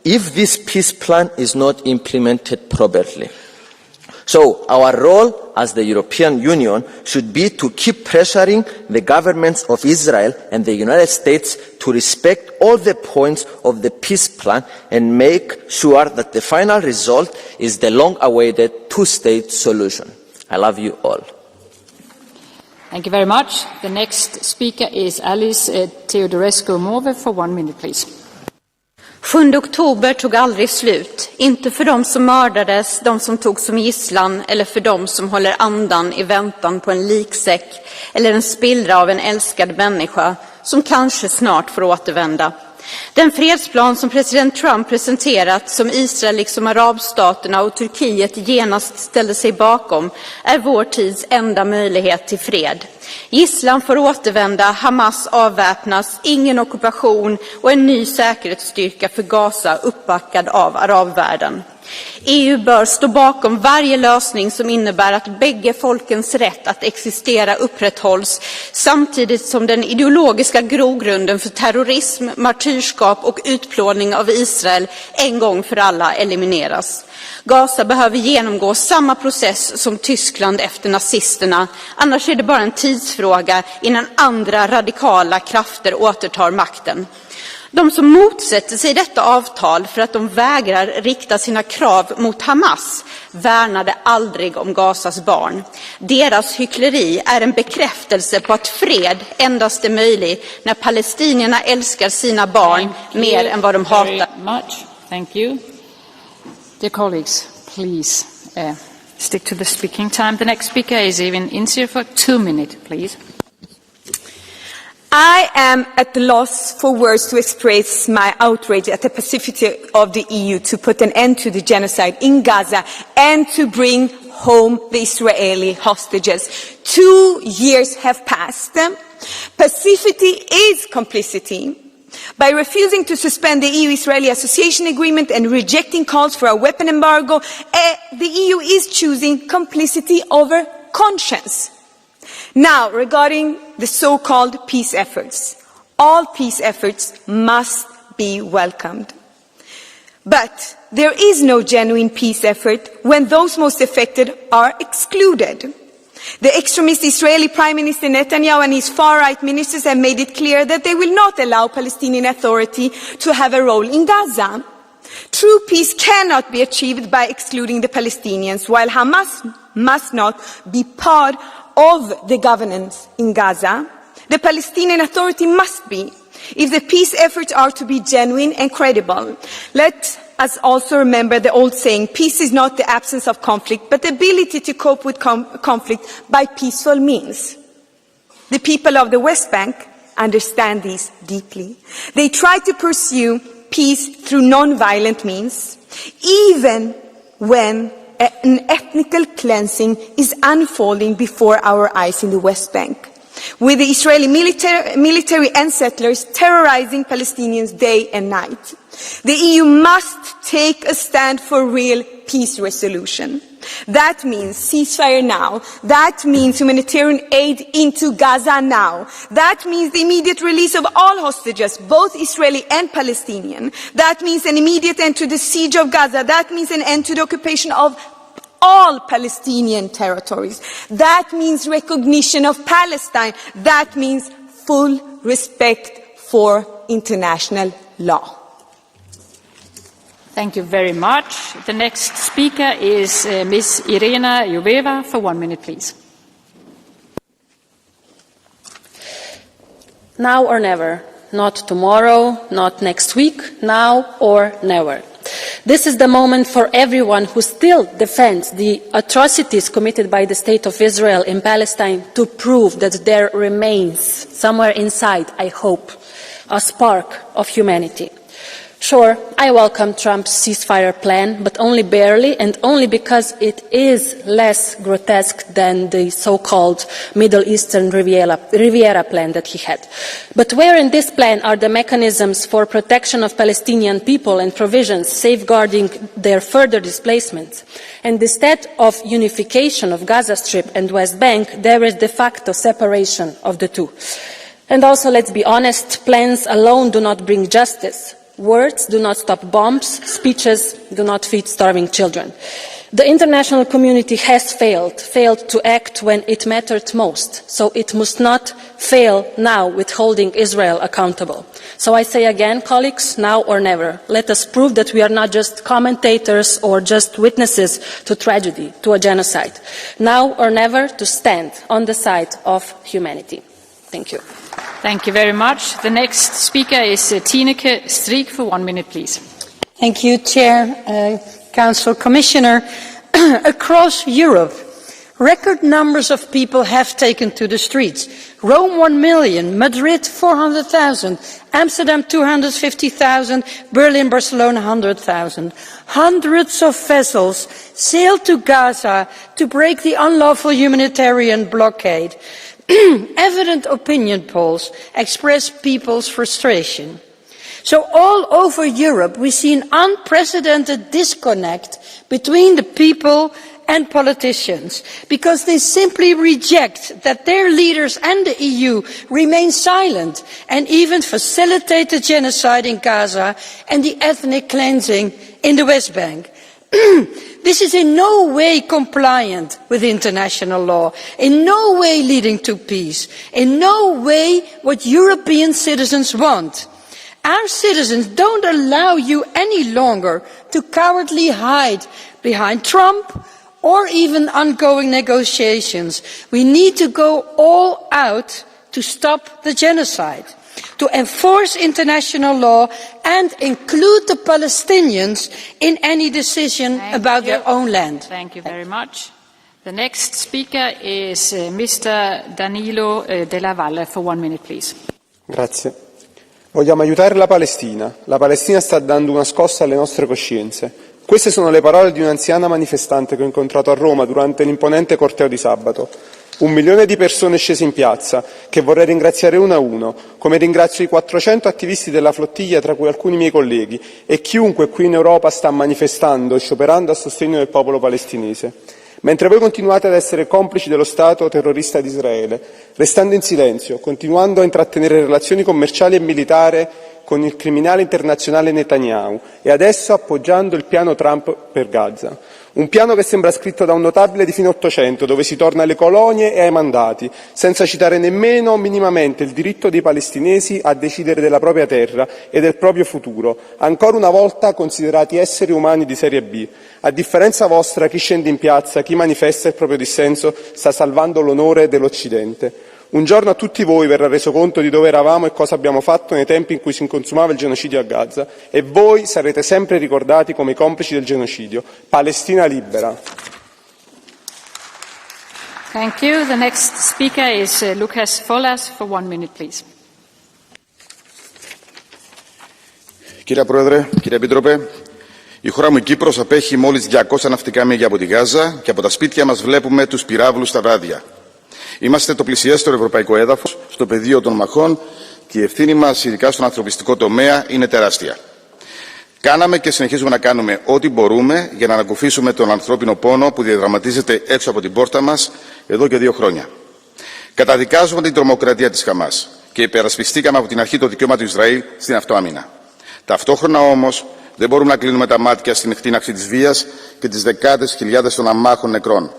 if this peace plan is not implemented properly. So our role as the European Union should be to keep pressuring the governments of Israel and the United States to respect all the points of the peace plan and make sure that the final result is the long-awaited two-state solution. I love you all. Thank you very much. The next speaker is Alice Teodorescu-Move for 1 minute, please. 7 oktober tog aldrig slut, inte för de som mördades, de som togs som gisslan eller för de som håller andan i väntan på en liksäck eller en spillra av en älskad människa som kanske snart får återvända. Den fredsplan som president Trump presenterat, som Israel liksom arabstaterna och Turkiet genast ställde sig bakom, är vår tids enda möjlighet till fred. Gisslan får återvända, Hamas avväpnas, ingen ockupation och en ny säkerhetsstyrka för Gaza uppbackad av arabvärlden. EU bör stå bakom varje lösning som innebär att bägge folkens rätt att existera upprätthålls, samtidigt som den ideologiska grogrunden för terrorism, martyrskap och utplåning av Israel en gång för alla elimineras. Gaza behöver genomgå samma process som Tyskland efter nazisterna, annars är det bara en tidsfråga innan andra radikala krafter återtar makten. De som motsätter sig detta avtal för att de vägrar rikta sina krav mot Hamas värnade aldrig om Gazas barn. Deras hyckleri är en bekräftelse på att fred endast är möjlig när palestinierna älskar sina barn mer än vad de hatar. Thank you. Dear colleagues, please stick to the speaking time. The next speaker is Evin Insir for 2 minutes, please. I am at the loss for words to express my outrage at the passivity of the EU to put an end to the genocide in Gaza and to bring home the Israeli hostages. 2 years have passed. Passivity is complicity. By refusing to suspend the EU-Israeli Association Agreement and rejecting calls for a weapon embargo, the EU is choosing complicity over conscience. Now, regarding the so-called peace efforts, all peace efforts must be welcomed. But there is no genuine peace effort when those most affected are excluded. The extremist Israeli Prime Minister Netanyahu and his far-right ministers have made it clear that they will not allow Palestinian Authority to have a role in Gaza. True peace cannot be achieved by excluding the Palestinians, while Hamas must not be part of the governance in Gaza. The Palestinian Authority must be, if the peace efforts are to be genuine and credible. Let us also remember the old saying, peace is not the absence of conflict, but the ability to cope with conflict by peaceful means. The people of the West Bank understand this deeply. They try to pursue peace through non-violent means, even when an ethnical cleansing is unfolding before our eyes in the West Bank, with the Israeli military and settlers terrorizing Palestinians day and night. The EU must take a stand for real peace resolution. That means ceasefire now. That means humanitarian aid into Gaza now. That means the immediate release of all hostages, both Israeli and Palestinian. That means an immediate end to the siege of Gaza. That means an end to the occupation of all Palestinian territories. That means recognition of Palestine. That means full respect for international law. Thank you very much. The next speaker is Ms. Irena Joveva for 1 minute, please. Now or never. Not tomorrow, not next week, now or never. This is the moment for everyone who still defends the atrocities committed by the State of Israel in Palestine to prove that there remains, somewhere inside, I hope, a spark of humanity. Sure, I welcome Trump's ceasefire plan, but only barely, and only because it is less grotesque than the so-called Middle Eastern Riviera plan that he had. But where in this plan are the mechanisms for protection of Palestinian people and provisions safeguarding their further displacement? And instead of unification of Gaza Strip and West Bank, there is de facto separation of the two. And also, let's be honest, plans alone do not bring justice. Words do not stop bombs, speeches do not feed starving children. The international community has failed to act when it mattered most, so it must not fail now with holding Israel accountable. So I say again, colleagues, now or never. Let us prove that we are not just commentators or just witnesses to tragedy, to a genocide. Now or never to stand on the side of humanity. Thank you. Thank you very much. The next speaker is Tineke Striek for 1 minute, please. Thank you, Chair, Council, Commissioner. Across Europe, record numbers of people have taken to the streets. Rome 1 million, Madrid 400,000, Amsterdam 250,000, Berlin, Barcelona 100,000. Hundreds of vessels sailed to Gaza to break the unlawful humanitarian blockade. Evident opinion polls express people's frustration. So all over Europe we see an unprecedented disconnect between the people and politicians, because they simply reject that their leaders and the EU remain silent and even facilitate the genocide in Gaza and the ethnic cleansing in the West Bank. This is in no way compliant with international law, in no way leading to peace, in no way what European citizens want. Our citizens don't allow you any longer to cowardly hide behind Trump or even ongoing negotiations. We need to go all out to stop the genocide, to enforce international law and include the Palestinians in any decision about their own land. Thank you very much. The next speaker is Mr. Danilo Della Valle for 1 minute, please. Grazie. Vogliamo aiutare la Palestina. La Palestina sta dando una scossa alle nostre coscienze. Queste sono le parole di un'anziana manifestante che ho incontrato a Roma durante l'imponente corteo di sabato. 1 milione di persone scese in piazza, che vorrei ringraziare uno a uno, come ringrazio i 400 attivisti della flottiglia, tra cui alcuni miei colleghi, e chiunque qui in Europa sta manifestando e scioperando a sostegno del popolo palestinese. Mentre voi continuate ad essere complici dello Stato terrorista di Israele, restando in silenzio, continuando a intrattenere relazioni commerciali e militari con il criminale internazionale Netanyahu e adesso appoggiando il piano Trump per Gaza. Un piano che sembra scritto da un notabile di fine Ottocento, dove si torna alle colonie e ai mandati, senza citare nemmeno minimamente il diritto dei palestinesi a decidere della propria terra e del proprio futuro, ancora una volta considerati esseri umani di serie B. A differenza vostra, chi scende in piazza, chi manifesta il proprio dissenso, sta salvando l'onore dell'Occidente. Un giorno a tutti voi verrà reso conto di dove eravamo e cosa abbiamo fatto nei tempi in cui si consumava il genocidio a Gaza, e voi sarete sempre ricordati come i complici del genocidio. Palestina libera. Thank you. The next speaker is Lucas Folas for 1 minute, please. Κύριε Πρόεδρε, κύριε Επίτροπε, η χώρα μου η Κύπρος απέχει μόλις 200 ναυτικά μίλια από τη Γάζα και από τα σπίτια μας βλέπουμε τους πυράβλους στα βράδια. Είμαστε το πλησιέστερο ευρωπαϊκό έδαφος στο πεδίο των μαχών και η ευθύνη μας, ειδικά στον ανθρωπιστικό τομέα, είναι τεράστια. Κάναμε και συνεχίζουμε να κάνουμε ό,τι μπορούμε για να ανακουφίσουμε τον ανθρώπινο πόνο που διαδραματίζεται έξω από την πόρτα μας εδώ και 2 χρόνια. Καταδικάζουμε την τρομοκρατία της Χαμάς και υπερασπιστήκαμε από την αρχή το δικαίωμα του Ισραήλ στην αυτοάμυνα. Ταυτόχρονα όμως δεν μπορούμε να κλείνουμε τα μάτια στην εκτείναξη της βίας και τις δεκάδες χιλιάδες των αμάχων νεκρών.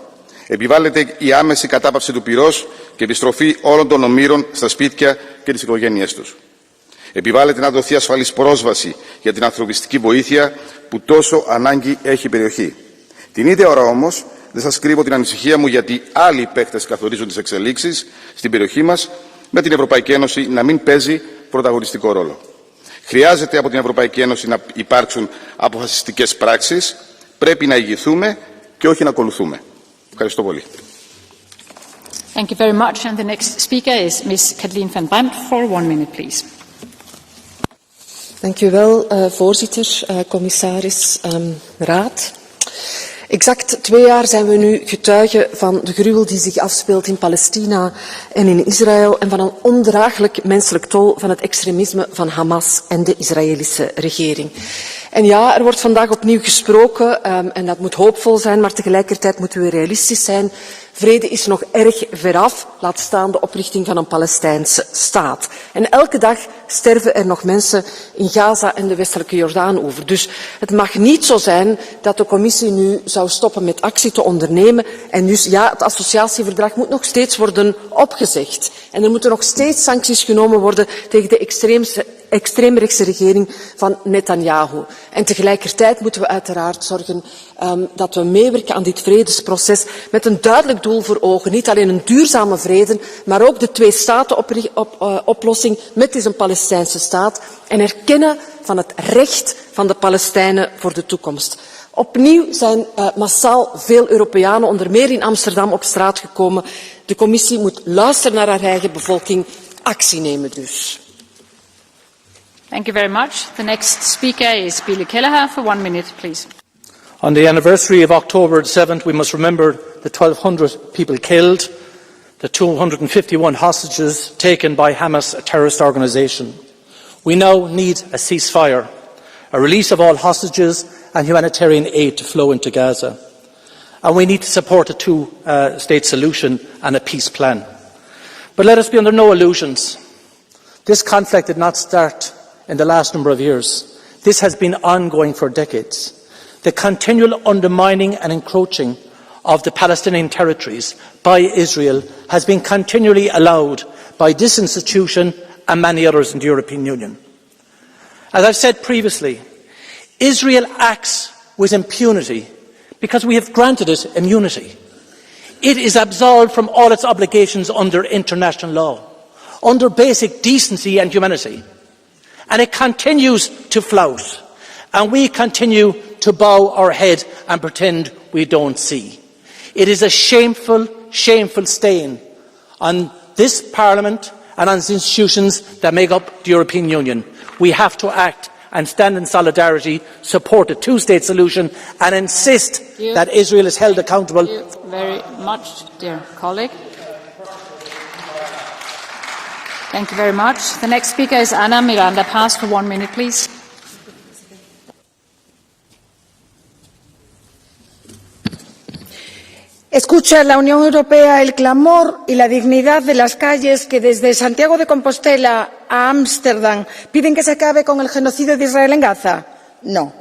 Επιβάλλεται η άμεση κατάπαυση του πυρός και επιστροφή όλων των ομήρων στα σπίτια και τις οικογένειές τους. Επιβάλλεται να δοθεί ασφαλής πρόσβαση για την ανθρωπιστική βοήθεια που τόσο ανάγκη έχει η περιοχή. Την ίδια ώρα όμως δεν σας κρύβω την ανησυχία μου, γιατί άλλοι παίκτες καθορίζουν τις εξελίξεις στην περιοχή μας, με την Ευρωπαϊκή Ένωση να μην παίζει πρωταγωνιστικό ρόλο. Χρειάζεται από την Ευρωπαϊκή Ένωση να υπάρξουν αποφασιστικές πράξεις. Πρέπει να ηγηθούμε και όχι να ακολουθούμε. Ευχαριστώ πολύ. Thank you very much. And the next speaker is Ms. Kathleen van Brandt for 1 minute, please. Dank u wel, voorzitter, commissaris, raad. Exact 2 jaar zijn we nu getuige van de gruwel die zich afspeelt in Palestina en in Israël en van een ondraaglijk menselijk tol van het extremisme van Hamas en de Israëlische regering. En ja, er wordt vandaag opnieuw gesproken en dat moet hoopvol zijn, maar tegelijkertijd moeten we realistisch zijn. Vrede is nog erg veraf, laat staan de oprichting van een Palestijnse staat. En elke dag sterven er nog mensen in Gaza en de westelijke Jordaanoever. Dus het mag niet zo zijn dat de commissie nu zou stoppen met actie te ondernemen. En dus ja, het associatieverdrag moet nog steeds worden opgezegd. En er moeten nog steeds sancties genomen worden tegen de extreemrechtse regering van Netanyahu. En tegelijkertijd moeten we uiteraard zorgen dat we meewerken aan dit vredesproces met een duidelijk doel voor ogen. Niet alleen een duurzame vrede, maar ook de twee-staten-oplossing met dus een Palestijnse staat en erkennen van het recht van de Palestijnen voor de toekomst. Opnieuw zijn massaal veel Europeanen, onder meer in Amsterdam, op straat gekomen. De commissie moet luisteren naar haar eigen bevolking, actie nemen dus. Thank you very much. The next speaker is Billy Kelleher for 1 minute, please. On the anniversary of October 7th, we must remember the 1,200 people killed, the 251 hostages taken by Hamas, a terrorist organisation. We now need a ceasefire, a release of all hostages and humanitarian aid to flow into Gaza. And we need to support a two-state solution and a peace plan. But let us be under no illusions. This conflict did not start in the last number of years. This has been ongoing for decades. The continual undermining and encroaching of the Palestinian territories by Israel has been continually allowed by this institution and many others in the European Union. As I've said previously, Israel acts with impunity because we have granted it immunity. It is absolved from all its obligations under international law, under basic decency and humanity. And it continues to flout. And we continue to bow our head and pretend we don't see. It is a shameful, shameful stain on this Parliament and on the institutions that make up the European Union. We have to act and stand in solidarity, support a two-state solution and insist that Israel is held accountable. Thank you very much, dear colleague. Thank you very much. The next speaker is Ana Miranda Paz for 1 minute, please. Escucha la Unión Europea el clamor y la dignidad de las calles que desde Santiago de Compostela a Ámsterdam piden que se acabe con el genocidio de Israel en Gaza. No.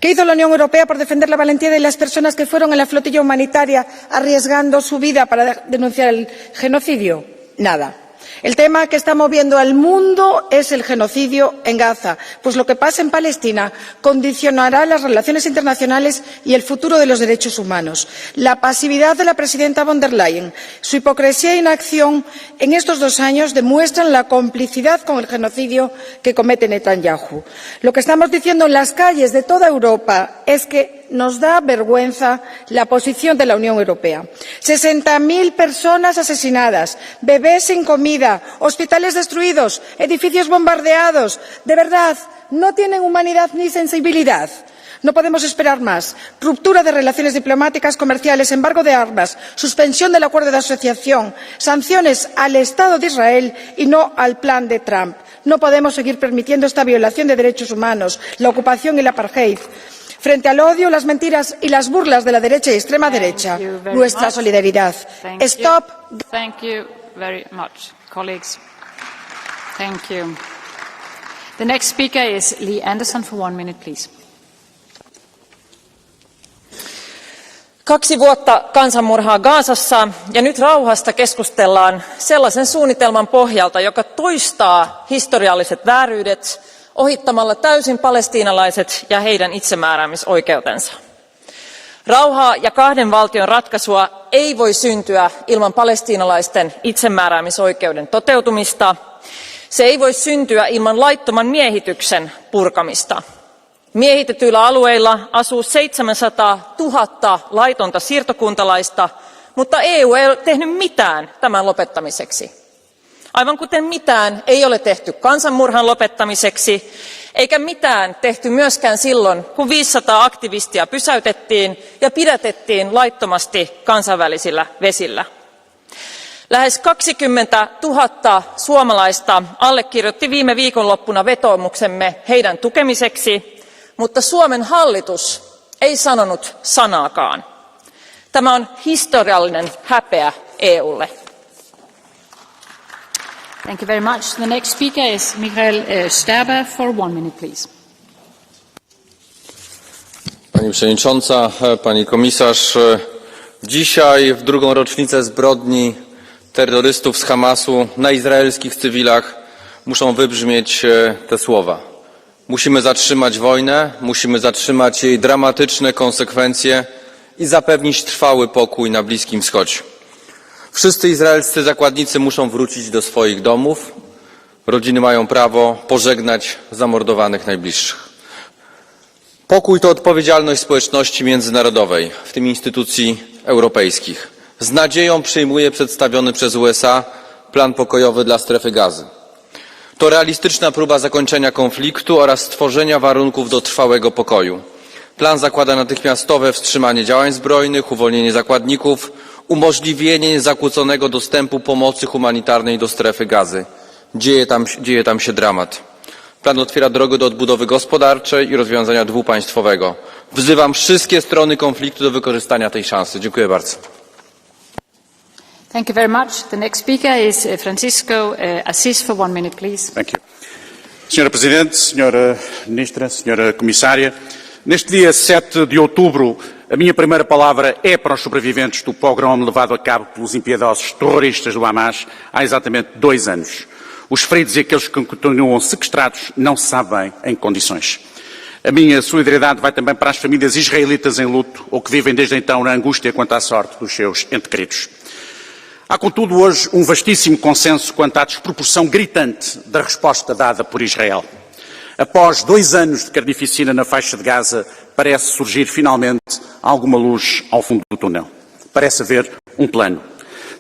¿Qué hizo la Unión Europea por defender la valentía de las personas que fueron en la flotilla humanitaria arriesgando su vida para denunciar el genocidio? Nada. El tema que está moviendo al mundo es el genocidio en Gaza, pues lo que pasa en Palestina condicionará las relaciones internacionales y el futuro de los derechos humanos. La pasividad de la presidenta von der Leyen, su hipocresía e inacción en estos 2 años demuestran la complicidad con el genocidio que comete Netanyahu. Lo que estamos diciendo en las calles de toda Europa es que nos da vergüenza la posición de la Unión Europea. 60.000 personas asesinadas, bebés sin comida, hospitales destruidos, edificios bombardeados. De verdad, ¿no tienen humanidad ni sensibilidad? No podemos esperar más. Ruptura de relaciones diplomáticas, comerciales, embargo de armas, suspensión del acuerdo de asociación, sanciones al Estado de Israel y no al plan de Trump. No podemos seguir permitiendo esta violación de derechos humanos, la ocupación y el apartheid. Frente al odio, las mentiras y las burlas de la derecha y extrema derecha, nuestra solidaridad. Stop. Thank you very much, colleagues. Thank you. The next speaker is Lee Anderson for 1 minute, please. 2 vuotta kansanmurhaa Gazassa ja nyt rauhasta keskustellaan sellaisen suunnitelman pohjalta, joka toistaa historialliset vääryydet ohittamalla täysin palestiinalaiset ja heidän itsemääräämisoikeutensa. Rauhaa ja 2 valtion ratkaisua ei voi syntyä ilman palestiinalaisten itsemääräämisoikeuden toteutumista. Se ei voi syntyä ilman laittoman miehityksen purkamista. Miehitetyillä alueilla asuu 700 000 laitonta siirtokuntalaista, mutta EU ei ole tehnyt mitään tämän lopettamiseksi. Aivan kuten mitään ei ole tehty kansanmurhan lopettamiseksi, eikä mitään tehty myöskään silloin, kun 500 aktivistia pysäytettiin ja pidätettiin laittomasti kansainvälisillä vesillä. Lähes 20 000 suomalaista allekirjoitti viime viikonloppuna vetoomuksemme heidän tukemiseksi, mutta Suomen hallitus ei sanonut sanaakaan. Tämä on historiallinen häpeä EUlle. Thank you very much. The next speaker is Michael Sterber for 1 minute, please. Pani Przewodnicząca, Pani Komisarz, dzisiaj w drugą rocznicę zbrodni terrorystów z Hamasu na izraelskich cywilach muszą wybrzmieć te słowa. Musimy zatrzymać wojnę, musimy zatrzymać jej dramatyczne konsekwencje i zapewnić trwały pokój na Bliskim Wschodzie. Wszyscy izraelscy zakładnicy muszą wrócić do swoich domów. Rodziny mają prawo pożegnać zamordowanych najbliższych. Pokój to odpowiedzialność społeczności międzynarodowej, w tym instytucji europejskich. Z nadzieją przyjmuję przedstawiony przez USA plan pokojowy dla strefy Gazy. To realistyczna próba zakończenia konfliktu oraz stworzenia warunków do trwałego pokoju. Plan zakłada natychmiastowe wstrzymanie działań zbrojnych, uwolnienie zakładników, umożliwienie niezakłóconego dostępu pomocy humanitarnej do strefy Gazy. Dzieje tam się dramat. Plan otwiera drogę do odbudowy gospodarczej i rozwiązania dwupaństwowego. Wzywam wszystkie strony konfliktu do wykorzystania tej szansy. Dziękuję bardzo. Thank you very much. The next speaker is Francisco Assis for 1 minute, please. Thank you. Senhora Presidente, Senhora Ministra, Senhora Comissária, neste dia 7 de outubro, a minha primeira palavra é para os sobreviventes do pogrom levado a cabo pelos impiedosos terroristas do Hamas há exatamente 2 anos. Os feridos e aqueles que continuam sequestrados não se sabe bem em que condições. A minha solidariedade vai também para as famílias israelitas em luto ou que vivem desde então na angústia quanto à sorte dos seus entes queridos. Há, contudo, hoje um vastíssimo consenso quanto à desproporção gritante da resposta dada por Israel. Após 2 anos de carnificina na faixa de Gaza, parece surgir finalmente alguma luz ao fundo do túnel. Parece haver um plano.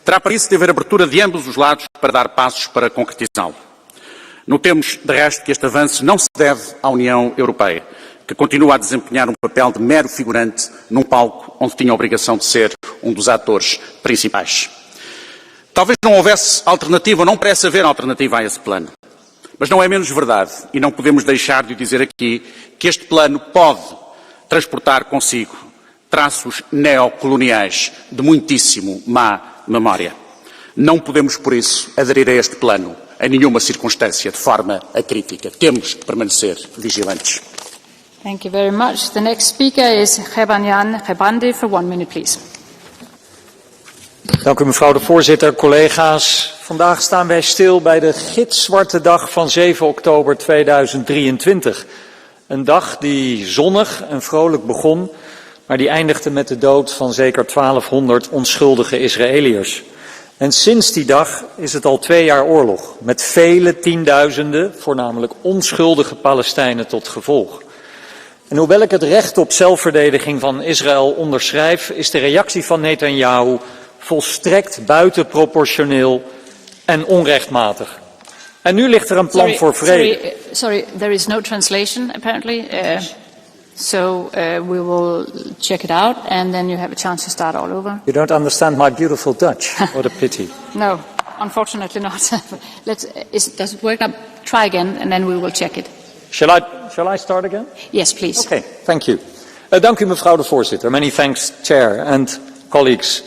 Terá para isso de haver abertura de ambos os lados para dar passos para concretizá-lo. Notemos, de resto, que este avanço não se deve à União Europeia, que continua a desempenhar um papel de mero figurante num palco onde tinha a obrigação de ser um dos atores principais. Talvez não houvesse alternativa, ou não parece haver alternativa a esse plano. Mas não é menos verdade, e não podemos deixar de o dizer aqui, que este plano pode transportar consigo traços neocoloniais de muitíssimo má memória. Não podemos, por isso, aderir a este plano em nenhuma circunstância de forma acrítica. Temos que permanecer vigilantes. Thank you very much. The next speaker is Gebanyan Gebandi for 1 minute, please. Dank u mevrouw de voorzitter, collega's. Vandaag staan wij stil bij de gitzwarte dag van 7 oktober 2023. Een dag die zonnig en vrolijk begon, maar die eindigde met de dood van zeker 1200 onschuldige Israëliërs. En sinds die dag is het al 2 jaar oorlog, met vele tienduizenden, voornamelijk onschuldige Palestijnen tot gevolg. En hoewel ik het recht op zelfverdediging van Israël onderschrijf, is de reactie van Netanyahu volstrekt buitenproportioneel en onrechtmatig. En nu ligt er een plan voor vrede. Sorry, there is no translation apparently. We will check it out and then you have a chance to start all over. You don't understand my beautiful Dutch. What a pity. No, unfortunately not. Does it work now? Try again and then we will check it. Shall I start again? Yes, please. Okay, thank you. Dank u mevrouw de voorzitter. Many thanks, chair and colleagues.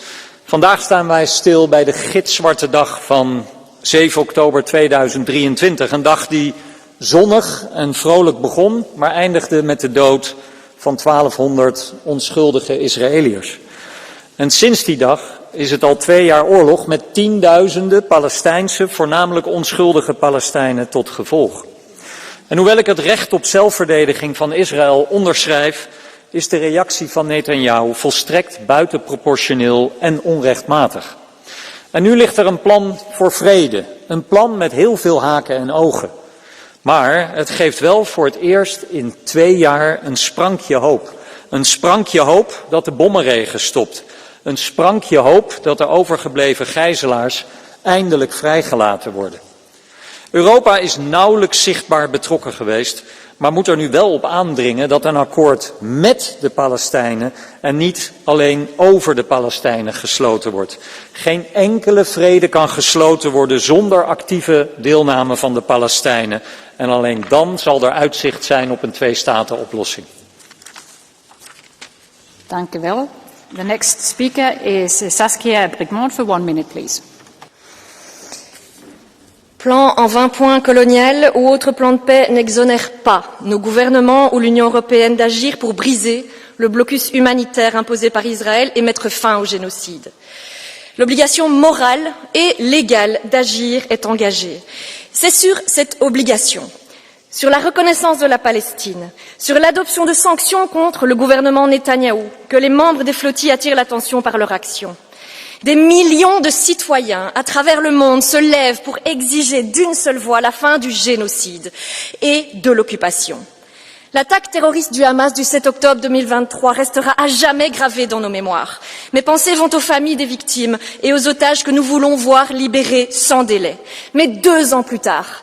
Vandaag staan wij stil bij de gitzwarte dag van 7 oktober 2023. Een dag die zonnig en vrolijk begon, maar eindigde met de dood van 1200 onschuldige Israëliërs. En sinds die dag is het al 2 jaar oorlog met tienduizenden Palestijnse, voornamelijk onschuldige Palestijnen tot gevolg. En hoewel ik het recht op zelfverdediging van Israël onderschrijf, is de reactie van Netanyahu volstrekt buitenproportioneel en onrechtmatig. En nu ligt er een plan voor vrede, een plan met heel veel haken en ogen. Maar het geeft wel voor het eerst in 2 jaar een sprankje hoop. Een sprankje hoop dat de bommenregen stopt. Een sprankje hoop dat de overgebleven gijzelaars eindelijk vrijgelaten worden. Europa is nauwelijks zichtbaar betrokken geweest, maar moet er nu wel op aandringen dat een akkoord met de Palestijnen en niet alleen over de Palestijnen gesloten wordt. Geen enkele vrede kan gesloten worden zonder actieve deelname van de Palestijnen. En alleen dan zal er uitzicht zijn op een 2-staten-oplossing. Dank u wel. The next speaker is Saskia Brigmont for 1 minute, please. Plan en 20 points colonial ou autre plan de paix n'exonère pas nos gouvernements ou l'Union européenne d'agir pour briser le blocus humanitaire imposé par Israël et mettre fin au génocide. L'obligation morale et légale d'agir est engagée. C'est sur cette obligation, sur la reconnaissance de la Palestine, sur l'adoption de sanctions contre le gouvernement Netanyahou, que les membres des flottilles attirent l'attention par leur action. Des millions de citoyens à travers le monde se lèvent pour exiger d'une seule voix la fin du génocide et de l'occupation. L'attaque terroriste du Hamas du 7 octobre 2023 restera à jamais gravée dans nos mémoires. Mes pensées vont aux familles des victimes et aux otages que nous voulons voir libérés sans délai. Mais 2 ans plus tard,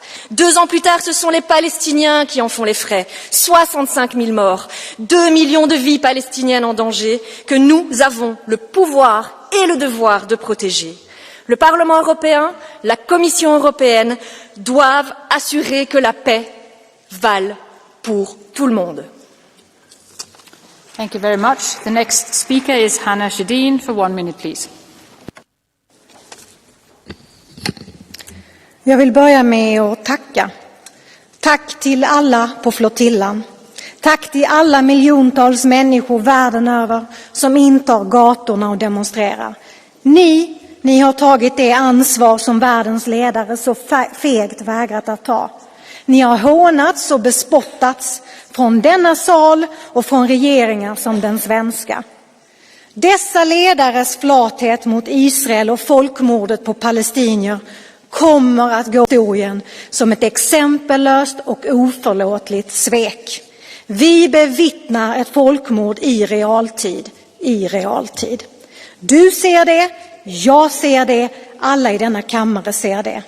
ce sont les Palestiniens qui en font les frais. 65 000 morts, 2 millions de vies palestiniennes en danger que nous avons le pouvoir et le devoir de protéger. Le Parlement européen, la Commission européenne doivent assurer que la paix vale pour tout le monde. Thank you very much. The next speaker is Hannah Shedin for 1 minute, please. Jag vill börja med att tacka. Tack till alla på flottillan. Tack till alla miljontals människor världen över som intar gatorna och demonstrerar. Ni har tagit det ansvar som världens ledare så fegt vägrat att ta. Ni har hånats och bespottats från denna sal och från regeringar som den svenska. Dessa ledares flathet mot Israel och folkmordet på palestinier kommer att gå i historien som ett exempellöst och oförlåtligt svek. Vi bevittnar ett folkmord i realtid. Du ser det, jag ser det, alla i denna kammare ser det.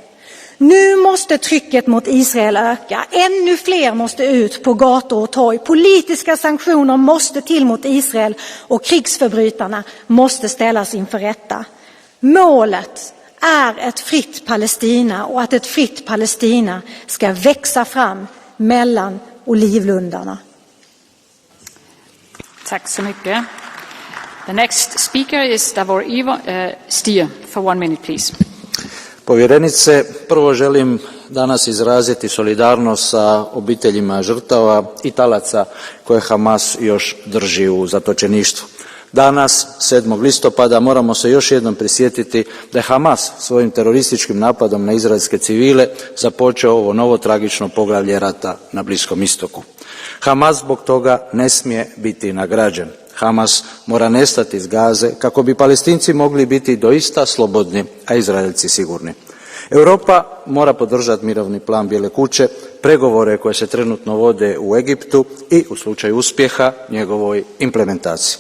Nu måste trycket mot Israel öka. Ännu fler måste ut på gator och torg. Politiska sanktioner måste till mot Israel och krigsförbrytarna måste ställas inför rätta. Målet är ett fritt Palestina och att ett fritt Palestina ska växa fram mellan olivlundarna. Tack så mycket. The next speaker is Davor Ivo Stier for 1 minute, please. Povjerenice, prvo želim danas izraziti solidarnost sa obiteljima žrtava i talaca koje Hamas još drži u zatočeništvu. Danas, 7. listopada, moramo se još jednom prisjetiti da je Hamas svojim terorističkim napadom na izraelske civile započeo ovo novo tragično poglavlje rata na Bliskom istoku. Hamas zbog toga ne smije biti nagrađen. Hamas mora nestati iz Gaze kako bi Palestinci mogli biti doista slobodni, a Izraelci sigurni. Europa mora podržati mirovni plan Bijele kuće, pregovore koje se trenutno vode u Egiptu i u slučaju uspjeha njegovoj implementaciji.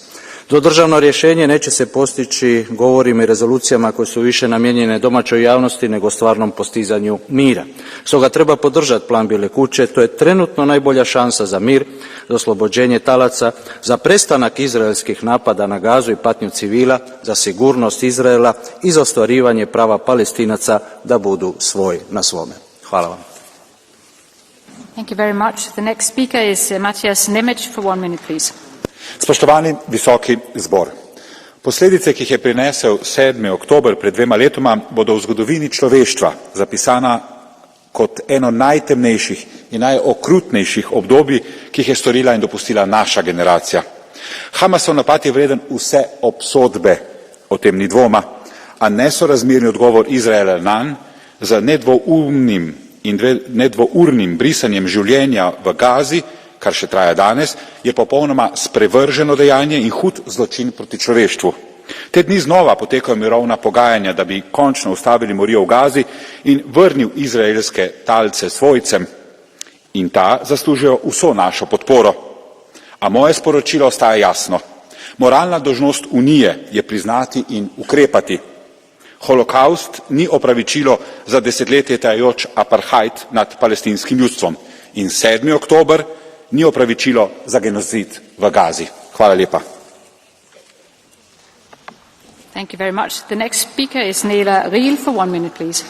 Dvodržavno rješenje neće se postići govorima i rezolucijama koje su više namijenjene domaćoj javnosti nego stvarnom postizanju mira. Stoga treba podržati plan Bijele kuće, to je trenutno najbolja šansa za mir, za oslobođenje talaca, za prestanak izraelskih napada na Gazu i patnju civila, za sigurnost Izraela i za ostvarivanje prava Palestinaca da budu svoj na svome. Hvala vam. Thank you very much. The next speaker is Matthias Nemec for 1 minute, please. Spoštovani visoki zbor, posledice, ki jih je prinesel 7. oktober pred 2 letoma, bodo v zgodovini človeštva zapisana kot eno najtemnejših in najokrutnejših obdobij, ki jih je storila in dopustila naša generacija. Hamasov napad je vreden vse obsodbe, o tem ni dvoma, a nesorazmerni odgovor Izraela nanj z nedvournim brisanjem življenja v Gazi, kar še traja danes, je popolnoma sprevrženo dejanje in hud zločin proti človeštvu. Te dni znova potekajo mirovna pogajanja, da bi končno ustavili morijo v Gazi in vrnil izraelske talce svojcem. In ta zaslužijo vso našo podporo. A moje sporočilo ostaja jasno. Moralna dolžnost Unije je priznati in ukrepati. Holokaust ni opravičilo za desetletje trajajoč apartheid nad palestinskim ljudstvom. In 7. oktober ni opravičilo za genocid v Gazi. Hvala lepa. Thank you very much. The next speaker is Nela Riel for 1 minute, please.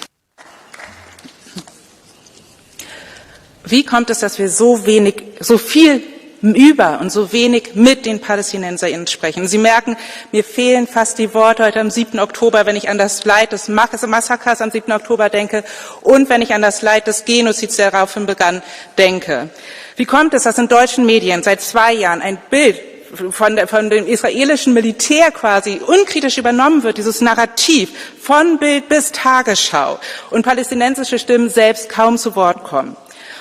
Wie kommt es, dass wir so viel über und so wenig mit den PalästinenserInnen sprechen. Sie merken, mir fehlen fast die Worte heute am 7. Oktober, wenn ich an das Leid des Massakers am 7. Oktober denke und wenn ich an das Leid des Genozids, der daraufhin begann, denke. Wie kommt es, dass in deutschen Medien seit 2 Jahren ein Bild von dem israelischen Militär quasi unkritisch übernommen wird, dieses Narrativ von Bild bis Tagesschau und palästinensische Stimmen selbst kaum zu Wort kommen?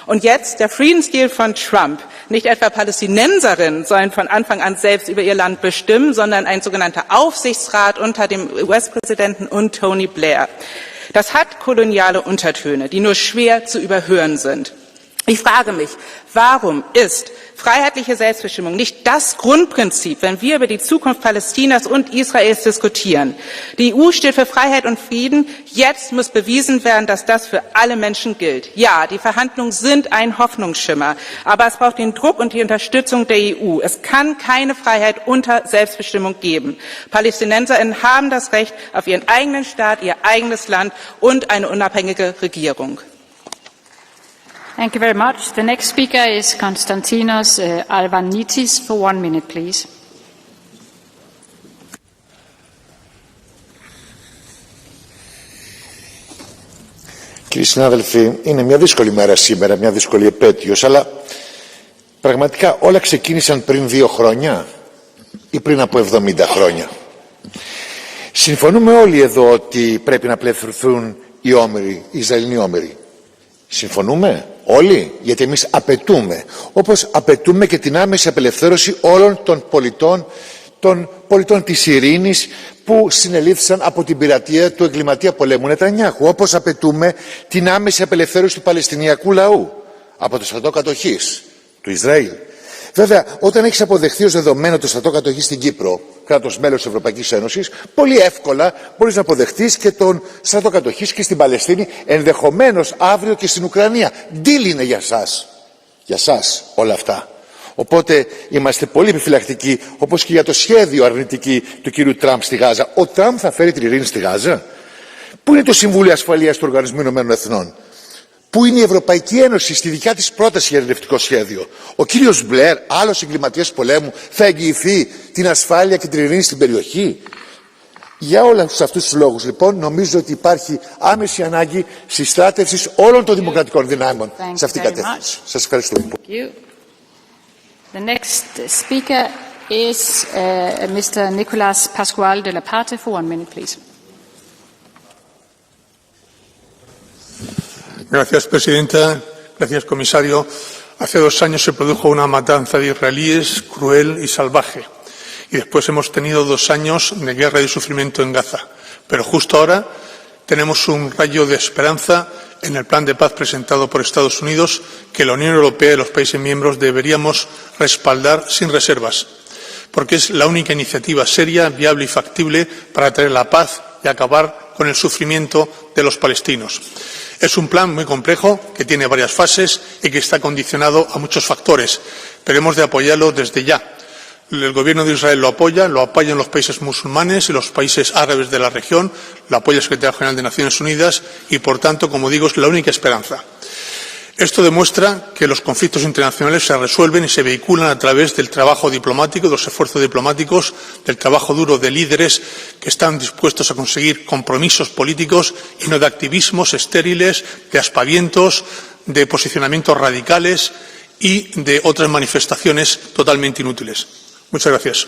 Und jetzt der Friedensdeal von Trump. Nicht etwa Palästinenserinnen sollen von Anfang an selbst über ihr Land bestimmen, sondern ein sogenannter Aufsichtsrat unter dem US-Präsidenten und Tony Blair. Das hat koloniale Untertöne, die nur schwer zu überhören sind. Ich frage mich, warum ist freiheitliche Selbstbestimmung nicht das Grundprinzip, wenn wir über die Zukunft Palästinas und Israels diskutieren? Die EU steht für Freiheit und Frieden. Jetzt muss bewiesen werden, dass das für alle Menschen gilt. Ja, die Verhandlungen sind ein Hoffnungsschimmer, aber es braucht den Druck und die Unterstützung der EU. Es kann keine Freiheit unter Selbstbestimmung geben. PalästinenserInnen haben das Recht auf ihren eigenen Staat, ihr eigenes Land und eine unabhängige Regierung. Thank you very much. The next speaker is Konstantinos Alvanitis for 1 minute, please. Κύριοι συνάδελφοι, είναι μια δύσκολη μέρα σήμερα, μια δύσκολη επέτειος, αλλά πραγματικά όλα ξεκίνησαν πριν 2 χρόνια ή πριν από 70 χρόνια. Συμφωνούμε όλοι εδώ ότι πρέπει να απελευθερωθούν οι όμηροι, οι Ισραηλινοί όμηροι. Συμφωνούμε όλοι, γιατί εμείς απαιτούμε, όπως απαιτούμε και την άμεση απελευθέρωση όλων των πολιτών της ειρήνης που συνελήφθησαν από την πειρατεία του εγκληματία πολέμου Νετανιάχου, όπως απαιτούμε την άμεση απελευθέρωση του Παλαιστινιακού λαού από το στρατό κατοχής του Ισραήλ. Βέβαια, όταν έχεις αποδεχθεί ως δεδομένο το στρατό κατοχής στην Κύπρο, κράτος μέλος της Ευρωπαϊκής Ένωσης, πολύ εύκολα μπορείς να αποδεχτείς και τον στρατό κατοχής και στην Παλαιστίνη, ενδεχομένως αύριο και στην Ουκρανία. Deal είναι για σας. Για σας όλα αυτά. Οπότε είμαστε πολύ επιφυλακτικοί, όπως και για το σχέδιο αρνητική του κύριου Τραμπ στη Γάζα. Ο Τραμπ θα φέρει την ειρήνη στη Γάζα? Πού είναι το Συμβούλιο Ασφαλείας του Οργανισμού Ηνωμένων Εθνών? Πού είναι η Ευρωπαϊκή Ένωση στη δικιά της πρόταση για ειρηνευτικό σχέδιο? Ο κύριος Μπλερ, άλλος εγκληματίας πολέμου, θα εγγυηθεί την ασφάλεια και την ειρήνη στην περιοχή? Για όλους αυτούς τους λόγους, λοιπόν, νομίζω ότι υπάρχει άμεση ανάγκη συστράτευσης όλων των δημοκρατικών δυνάμεων σε αυτήν την κατεύθυνση. Σας ευχαριστώ. The next speaker is Mr. Nicolas Pascual de la Parte for 1 minute, please. Gracias, Presidenta. Gracias, Comisario. Hace 2 años se produjo una matanza de israelíes cruel y salvaje. Y después hemos tenido 2 años de guerra y sufrimiento en Gaza. Pero justo ahora tenemos un rayo de esperanza en el plan de paz presentado por Estados Unidos que la Unión Europea y los países miembros deberíamos respaldar sin reservas, porque es la única iniciativa seria, viable y factible para traer la paz y acabar con el sufrimiento de los palestinos. Es un plan muy complejo que tiene varias fases y que está condicionado a muchos factores, pero hemos de apoyarlo desde ya. El gobierno de Israel lo apoyan los países musulmanes y los países árabes de la región, lo apoya el secretario general de Naciones Unidas y, por tanto, como digo, es la única esperanza. Esto demuestra que los conflictos internacionales se resuelven y se vehiculan a través del trabajo diplomático, de los esfuerzos diplomáticos, del trabajo duro de líderes que están dispuestos a conseguir compromisos políticos y no de activismos estériles, de aspavientos, de posicionamientos radicales y de otras manifestaciones totalmente inútiles. Muchas gracias.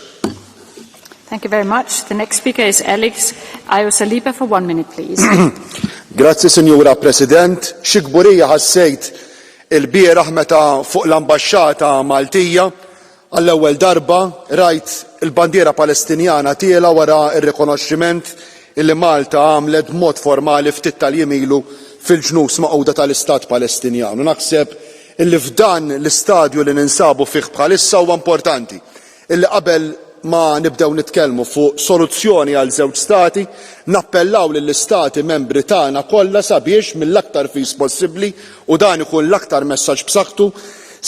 Thank you very much. The next speaker is Alex Ayosaliba for 1 minute, please. Grazzi, Signora President. Xi kburija ħassejt il-bieraħ meta fuq l-ambaxxata Maltija għall-ewwel darba rajt il-bandiera Palestinjana tiela wara r-rikonoxximent illi Malta għamlet b'mod formali ftit tal-jiem ilu fil-ġnus Magħquda tal-Istat Palestinjan. U naħseb illi f'dan l-istadju li ninsabu fih bħalissa huwa importanti illi qabel ma nibdew nitkellmu fuq soluzzjoni għal żewġ stati, nappellaw lill-istati membri tagħna kollha sabiex mill-aktar fis possibbli u dan ikun l-aktar messaġġ b'saħħtu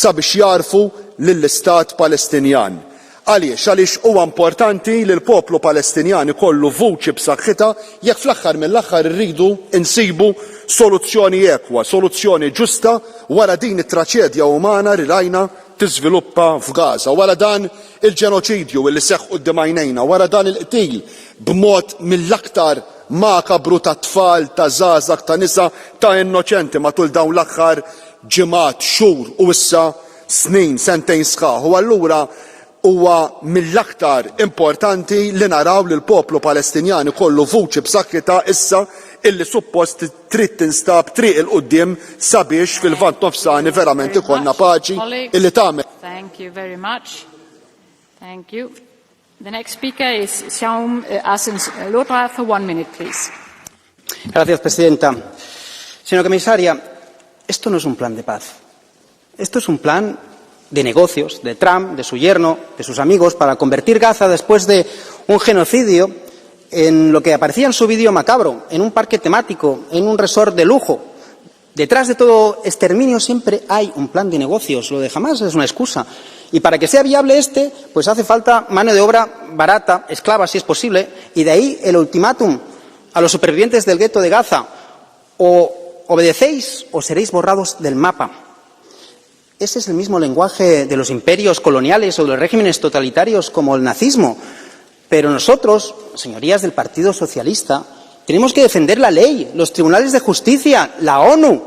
sabiex jarfu lill-istat Palestinjan. Għaliex huwa importanti li l-poplu Palestinjan ikollu vuċi b'saħħitha jekk fl-aħħar mill-aħħar irridu insibu soluzzjoni ekwa, soluzzjoni ġusta wara din it-traċedja umana li rajna tiżviluppa f'Gaza. Wara dan il-ġenoċidju li seħħ quddiem għajnejna, wara dan il-qtil b'mod mill-aktar makabru ta' tfal, ta' żgħażagħ, ta' nisa, ta' innoċenti matul dawn l-aħħar ġimgħat, xhur u issa snin, sentejn sħaħ. U allura huwa mill-aktar importanti li naraw li l-poplu Palestinjan kollu vuċi b'saħħitha issa illi suppost trid tinstab triq il-qudiem sabiex fil-Lvant Nofsani verament ikollna paċi illi tagħmel. Thank you very much. Thank you. The next speaker is Xiaom Asens Lotra for 1 minute, please. Gracias, Presidenta. Señora Comisaria, esto no es un plan de paz. Esto es un plan de negocios de Trump, de su yerno, de sus amigos, para convertir Gaza, después de un genocidio, en lo que aparecía en su vídeo macabro, en un parque temático, en un resort de lujo. Detrás de todo exterminio siempre hay un plan de negocios. Lo de Hamas es una excusa. Y para que sea viable pues hace falta mano de obra barata, esclava si es posible, y de ahí el ultimátum a los supervivientes del gueto de Gaza: o obedecéis o seréis borrados del mapa. Ese es el mismo lenguaje de los imperios coloniales o de los regímenes totalitarios como el nazismo. Pero nosotros, señorías del Partido Socialista, tenemos que defender la ley, los tribunales de justicia, la ONU.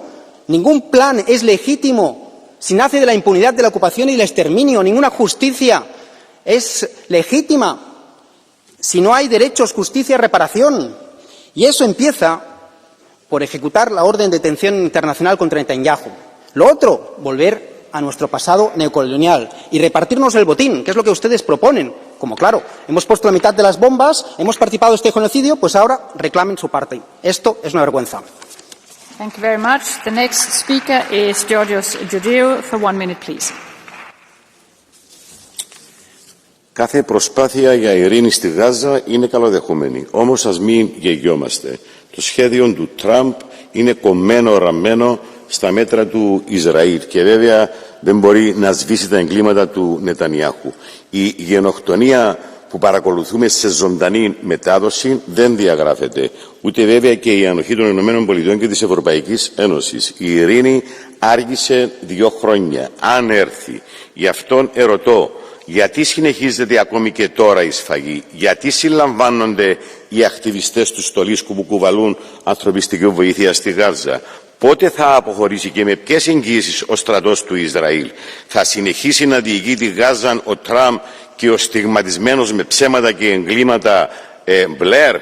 Ningún plan es legítimo si nace de la impunidad de la ocupación y el exterminio. Ninguna justicia es legítima si no hay derechos, justicia y reparación. Y eso empieza por ejecutar la orden de detención internacional contra Netanyahu. Lo otro, volver a nuestro pasado neocolonial y repartirnos el botín, que es lo que ustedes proponen. Como claro, hemos puesto la mitad de las bombas, hemos participado de este genocidio, pues ahora reclamen su parte. Esto es una vergüenza. Thank you very much. The next speaker is Georgios Georgiou for 1 minute, please. Κάθε προσπάθεια για ειρήνη στη Γάζα είναι καλοδεχούμενη. Όμως ας μην γελιόμαστε. Το σχέδιο του Τραμπ είναι κομμένο, ραμμένο στα μέτρα του Ισραήλ και βέβαια δεν μπορεί να σβήσει τα εγκλήματα του Νετανιάχου. Η γενοκτονία που παρακολουθούμε σε ζωντανή μετάδοση δεν διαγράφεται. Ούτε βέβαια και η ανοχή των ΗΠΑ και της Ευρωπαϊκής Ένωσης. Η ειρήνη άργησε 2 χρόνια. Αν έρθει, γι' αυτόν ερωτώ, γιατί συνεχίζεται ακόμη και τώρα η σφαγή, γιατί συλλαμβάνονται οι ακτιβιστές του στολίσκου που κουβαλούν ανθρωπιστική βοήθεια στη Γάζα. Πότε θα αποχωρήσει και με ποιες εγγύησεις ο στρατός του Ισραήλ? Θα συνεχίσει να διοικεί τη Γάζα ο Τραμπ και ο στιγματισμένος με ψέματα και εγκλήματα Μπλερ?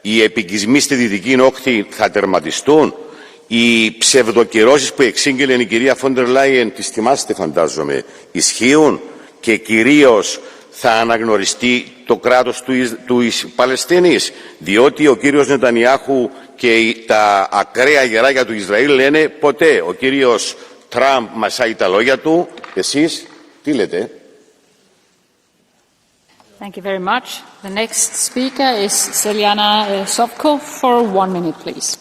Οι επικισμοί στη Δυτική Όχθη θα τερματιστούν? Οι ψευδοκυρώσεις που εξήγηλε η κυρία Φόντερ Λάιεν, τις θυμάστε φαντάζομαι, ισχύουν? Και κυρίως θα αναγνωριστεί το κράτος της Παλαιστίνης? Διότι ο κύριος Νετανιάχου και τα ακραία γεράκια του Ισραήλ λένε ποτέ. Ο κύριος Τραμπ μασάει τα λόγια του. Εσείς τι λέτε? Thank you very much. The next speaker is Celiana Sovko for 1 minute, please.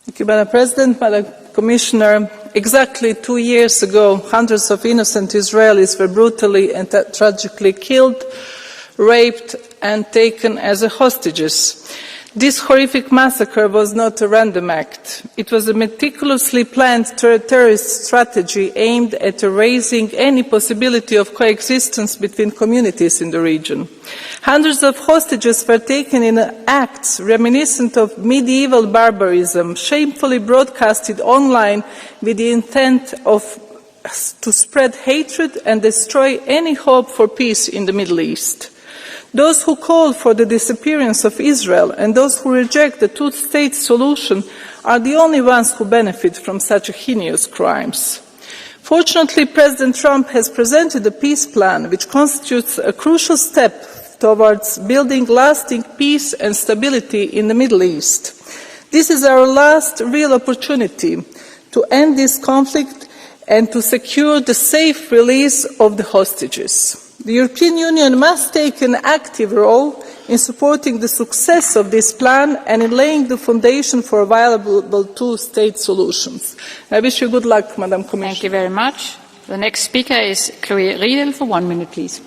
Thank you, Madam President, Madam Commissioner. Exactly 2 years ago, hundreds of innocent Israelis were brutally and tragically killed, raped, and taken as hostages. This horrific massacre was not a random act. It was a meticulously planned terrorist strategy aimed at erasing any possibility of coexistence between communities in the region. Hundreds of hostages were taken in acts reminiscent of medieval barbarism, shamefully broadcasted online with the intent to spread hatred and destroy any hope for peace in the Middle East. Those who call for the disappearance of Israel and those who reject the two-state solution are the only ones who benefit from such heinous crimes. Fortunately, President Trump has presented a peace plan which constitutes a crucial step towards building lasting peace and stability in the Middle East. This is our last real opportunity to end this conflict and to secure the safe release of the hostages. The European Union must take an active role in supporting the success of this plan and in laying the foundation for viable two-state solutions. I wish you good luck, Madam Commissioner. Thank you very much. The next speaker is Chloé Riedel for 1 minute, please.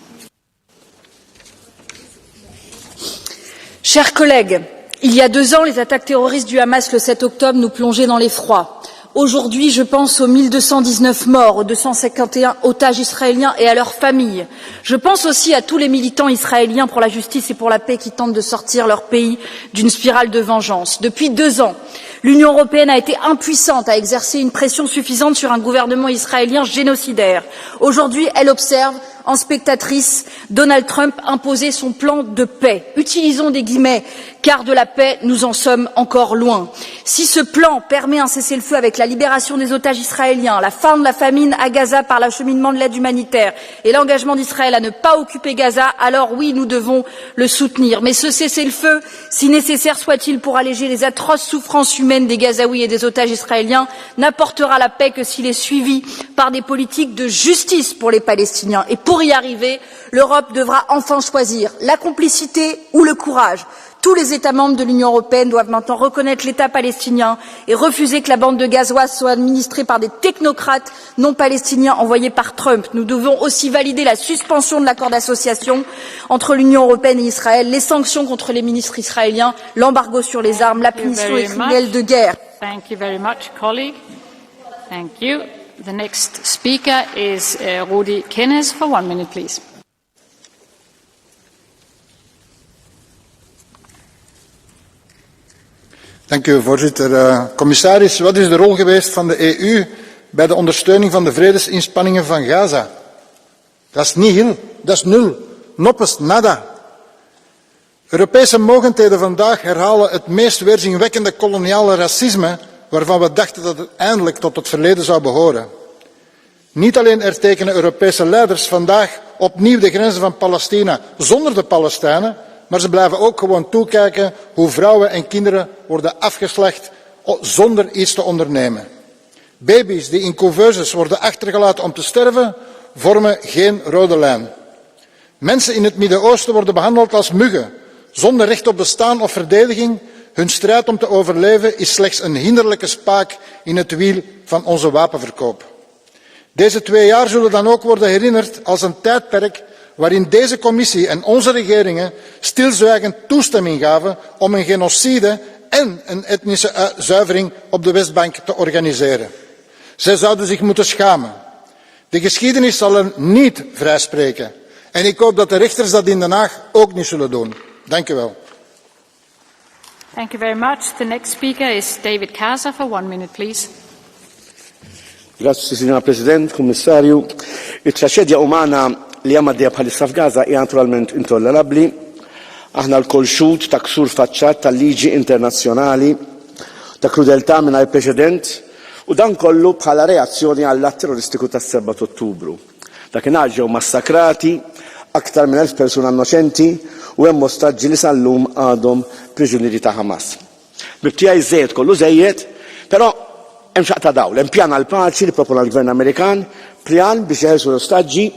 Chers collègues, il y a 2 ans, les attaques terroristes du Hamas le 7 octobre nous plongeaient dans l'effroi. Aujourd'hui, je pense aux 1219 morts, aux 251 otages israéliens et à leurs familles. Je pense aussi à tous les militants israéliens pour la justice et pour la paix qui tentent de sortir leur pays d'une spirale de vengeance. Depuis 2 ans, l'Union européenne a été impuissante à exercer une pression suffisante sur un gouvernement israélien génocidaire. Aujourd'hui, elle observe en spectatrice Donald Trump imposer son plan de paix. Utilisons des guillemets, car de la paix, nous en sommes encore loin. Si ce plan permet un cessez-le-feu avec la libération des otages israéliens, la fin de la famine à Gaza par l'acheminement de l'aide humanitaire et l'engagement d'Israël à ne pas occuper Gaza, alors oui, nous devons le soutenir. Mais ce cessez-le-feu, si nécessaire soit-il pour alléger les atroces souffrances humaines des Gazaouis et des otages israéliens, n'apportera la paix que s'il est suivi par des politiques de justice pour les Palestiniens. Et pour y arriver, l'Europe devra enfin choisir la complicité ou le courage. Tous les États membres de l'Union européenne doivent maintenant reconnaître l'État palestinien et refuser que la bande de Gaza soit administrée par des technocrates non palestiniens envoyés par Trump. Nous devons aussi valider la suspension de l'accord d'association entre l'Union européenne et Israël, les sanctions contre les ministres israéliens, l'embargo sur les armes, la punition des criminels de guerre. Thank you very much, colleague. Thank you. The next speaker is Rudi Kennes for 1 minute, please. Dank u, voorzitter. Commissaris, wat is de rol geweest van de EU bij de ondersteuning van de vredesinspanningen van Gaza? Dat is nihil, dat is nul, noppes, nada. Europese mogendheden vandaag herhalen het meest weerzinwekkende koloniale racisme waarvan we dachten dat het eindelijk tot het verleden zou behoren. Niet alleen ertekenen Europese leiders vandaag opnieuw de grenzen van Palestina zonder de Palestijnen, maar ze blijven ook gewoon toekijken hoe vrouwen en kinderen worden afgeslacht zonder iets te ondernemen. Baby's die in couveuses worden achtergelaten om te sterven, vormen geen rode lijn. Mensen in het Midden-Oosten worden behandeld als muggen, zonder recht op bestaan of verdediging. Hun strijd om te overleven is slechts een hinderlijke spaak in het wiel van onze wapenverkoop. Deze 2 jaar zullen dan ook worden herinnerd als een tijdperk waarin deze commissie en onze regeringen stilzwijgend toestemming gaven om een genocide en een etnische zuivering op de Westbank te organiseren. Zij zouden zich moeten schamen. De geschiedenis zal er niet vrijspreken. En ik hoop dat de rechters dat in Den Haag ook niet zullen doen. Dank u wel. Thank you very much. The next speaker is David Casa for 1 minute, please. Grazie, signora President, Commissario. Il-traċedja umana li għamaddeja bħalissa f'Gaza hija naturalment intollerabbli. Aħna l-kol xut ta' ksur faċċat tal-liġi internazzjonali, ta' krudeltà mingħajr preċedent, u dan kollu bħala reazzjoni għall-att terroristiku tas-7 Ottubru. Dakinhar ġew massakrati aktar minn 1000 persuna innoċenti u hemm ostaġġi li sal-lum għadhom priġunieri ta' Hamas. Bibtiegħi żejjed kollu żejjed, però hemm xaqta dawl, hemm pjan għall-paċi li propona l-Gvern Amerikan, pjan biex jeħelsu l-ostaġġi,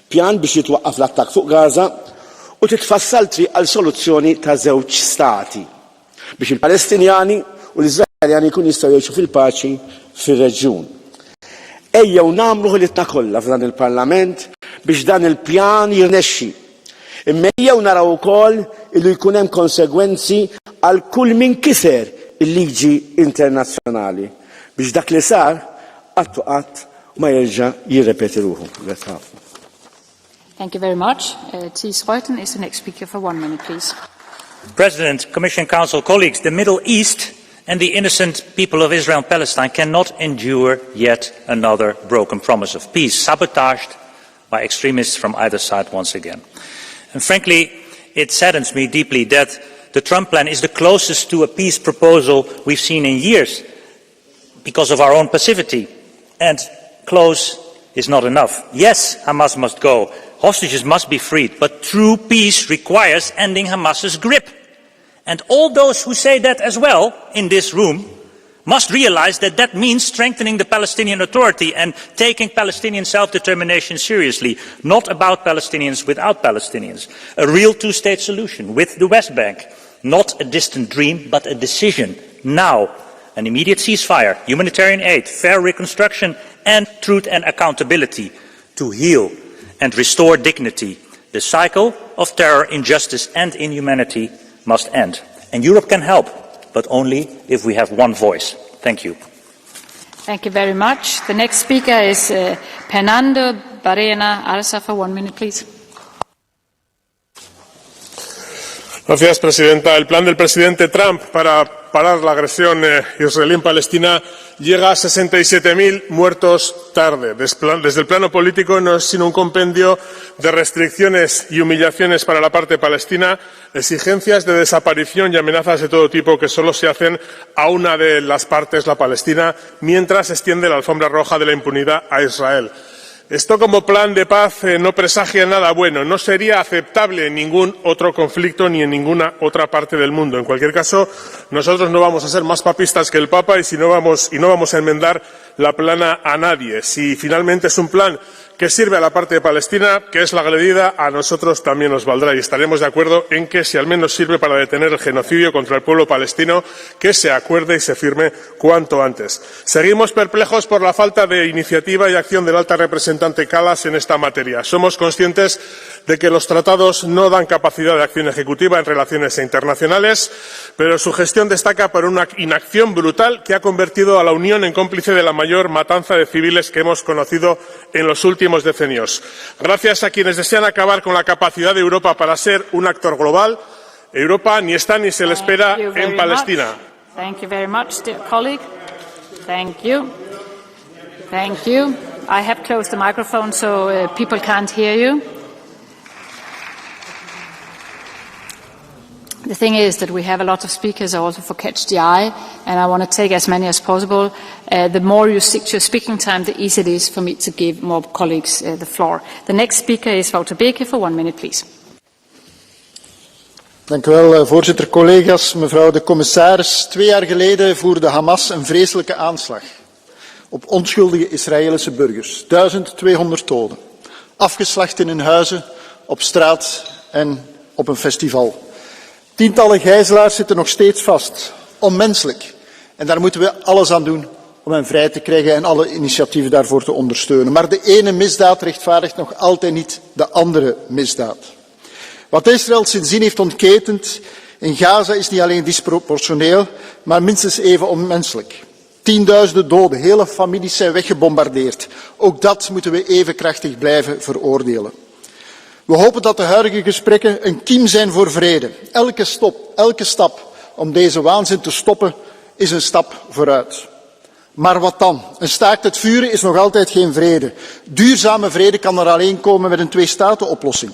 pjan biex jitwaqqaf l-attakk fuq Gaza u titfassal triq għal soluzzjoni ta' żewġ stati biex il-Palestinjani u l-Iżraeljani jkunu jistgħu jgħixu fil-paċi fir-reġjun. Ejjew nagħmlu ħilitna kollha f'dan il-Parlament biex dan il-pjan jirnexxi. Imma ejjew naraw ukoll illi jkun hemm konsegwenzi għal kull min kiser il-liġi internazzjonali biex dak li sar qatt ma jerġa' jirrepeti ruħu. Thank you very much. Thies Reuten is the next speaker for 1 minute, please. President, Commission, Council, colleagues, the Middle East and the innocent people of Israel and Palestine cannot endure yet another broken promise of peace, sabotaged by extremists from either side once again. And frankly, it saddens me deeply that the Trump plan is the closest to a peace proposal we've seen in years because of our own passivity. And close is not enough. Yes, Hamas must go. Hostages must be freed. But true peace requires ending Hamas's grip. And all those who say that as well in this room must realize that that means strengthening the Palestinian Authority and taking Palestinian self-determination seriously, not about Palestinians without Palestinians. A real two-state solution with the West Bank, not a distant dream, but a decision now. An immediate ceasefire, humanitarian aid, fair reconstruction, and truth and accountability to heal and restore dignity. The cycle of terror, injustice, and inhumanity must end. And Europe can help, but only if we have one voice. Thank you. Thank you very much. The next speaker is Fernando Barrena Arza for 1 minute, please. Gracias, presidenta. El plan del presidente Trump para parar la agresión israelí en Palestina llega a 67.000 muertos tarde. Desde el plano político no es sino un compendio de restricciones y humillaciones para la parte palestina, exigencias de desaparición y amenazas de todo tipo que solo se hacen a una de las partes, la palestina, mientras se extiende la alfombra roja de la impunidad a Israel. Esto como plan de paz no presagia nada bueno. No sería aceptable en ningún otro conflicto ni en ninguna otra parte del mundo. En cualquier caso, nosotros no vamos a ser más papistas que el Papa y no vamos a enmendar la plana a nadie. Si finalmente es un plan que sirve a la parte de Palestina, que es la agredida, a nosotros también nos valdrá y estaremos de acuerdo en que si al menos sirve para detener el genocidio contra el pueblo palestino, que se acuerde y se firme cuanto antes. Seguimos perplejos por la falta de iniciativa y acción del alta representante Kallas en esta materia. Somos conscientes de que los tratados no dan capacidad de acción ejecutiva en relaciones internacionales, pero su gestión destaca por una inacción brutal que ha convertido a la Unión en cómplice de la mayor matanza de civiles que hemos conocido en los últimos decenios. Gracias a quienes desean acabar con la capacidad de Europa para ser un actor global, Europa ni está ni se le espera en Palestina. Thank you very much, dear colleague. Thank you. Thank you. I have closed the microphone so people can't hear you. The thing is that we have a lot of speakers also for Catch the Eye, and I want to take as many as possible. The more you stick to your speaking time, the easier it is for me to give more colleagues the floor. The next speaker is Wouter Beke for 1 minute, please. Dank u wel, voorzitter, collega's, mevrouw de commissaris. 2 jaar geleden voerde Hamas een vreselijke aanslag op onschuldige Israëlische burgers. 1200 doden. Afgeslacht in hun huizen, op straat en op een festival. Tientallen gijzelaars zitten nog steeds vast. Onmenselijk. En daar moeten we alles aan doen om hen vrij te krijgen en alle initiatieven daarvoor te ondersteunen. Maar de ene misdaad rechtvaardigt nog altijd niet de andere misdaad. Wat Israël sindsdien heeft ontketend in Gaza is niet alleen disproportioneel, maar minstens even onmenselijk. Tienduizenden doden, hele families zijn weggebombardeerd. Ook dat moeten we even krachtig blijven veroordelen. We hopen dat de huidige gesprekken een kiem zijn voor vrede. Elke stap om deze waanzin te stoppen is een stap vooruit. Maar wat dan? Een staakt het vuren is nog altijd geen vrede. Duurzame vrede kan er alleen komen met een twee-staten-oplossing.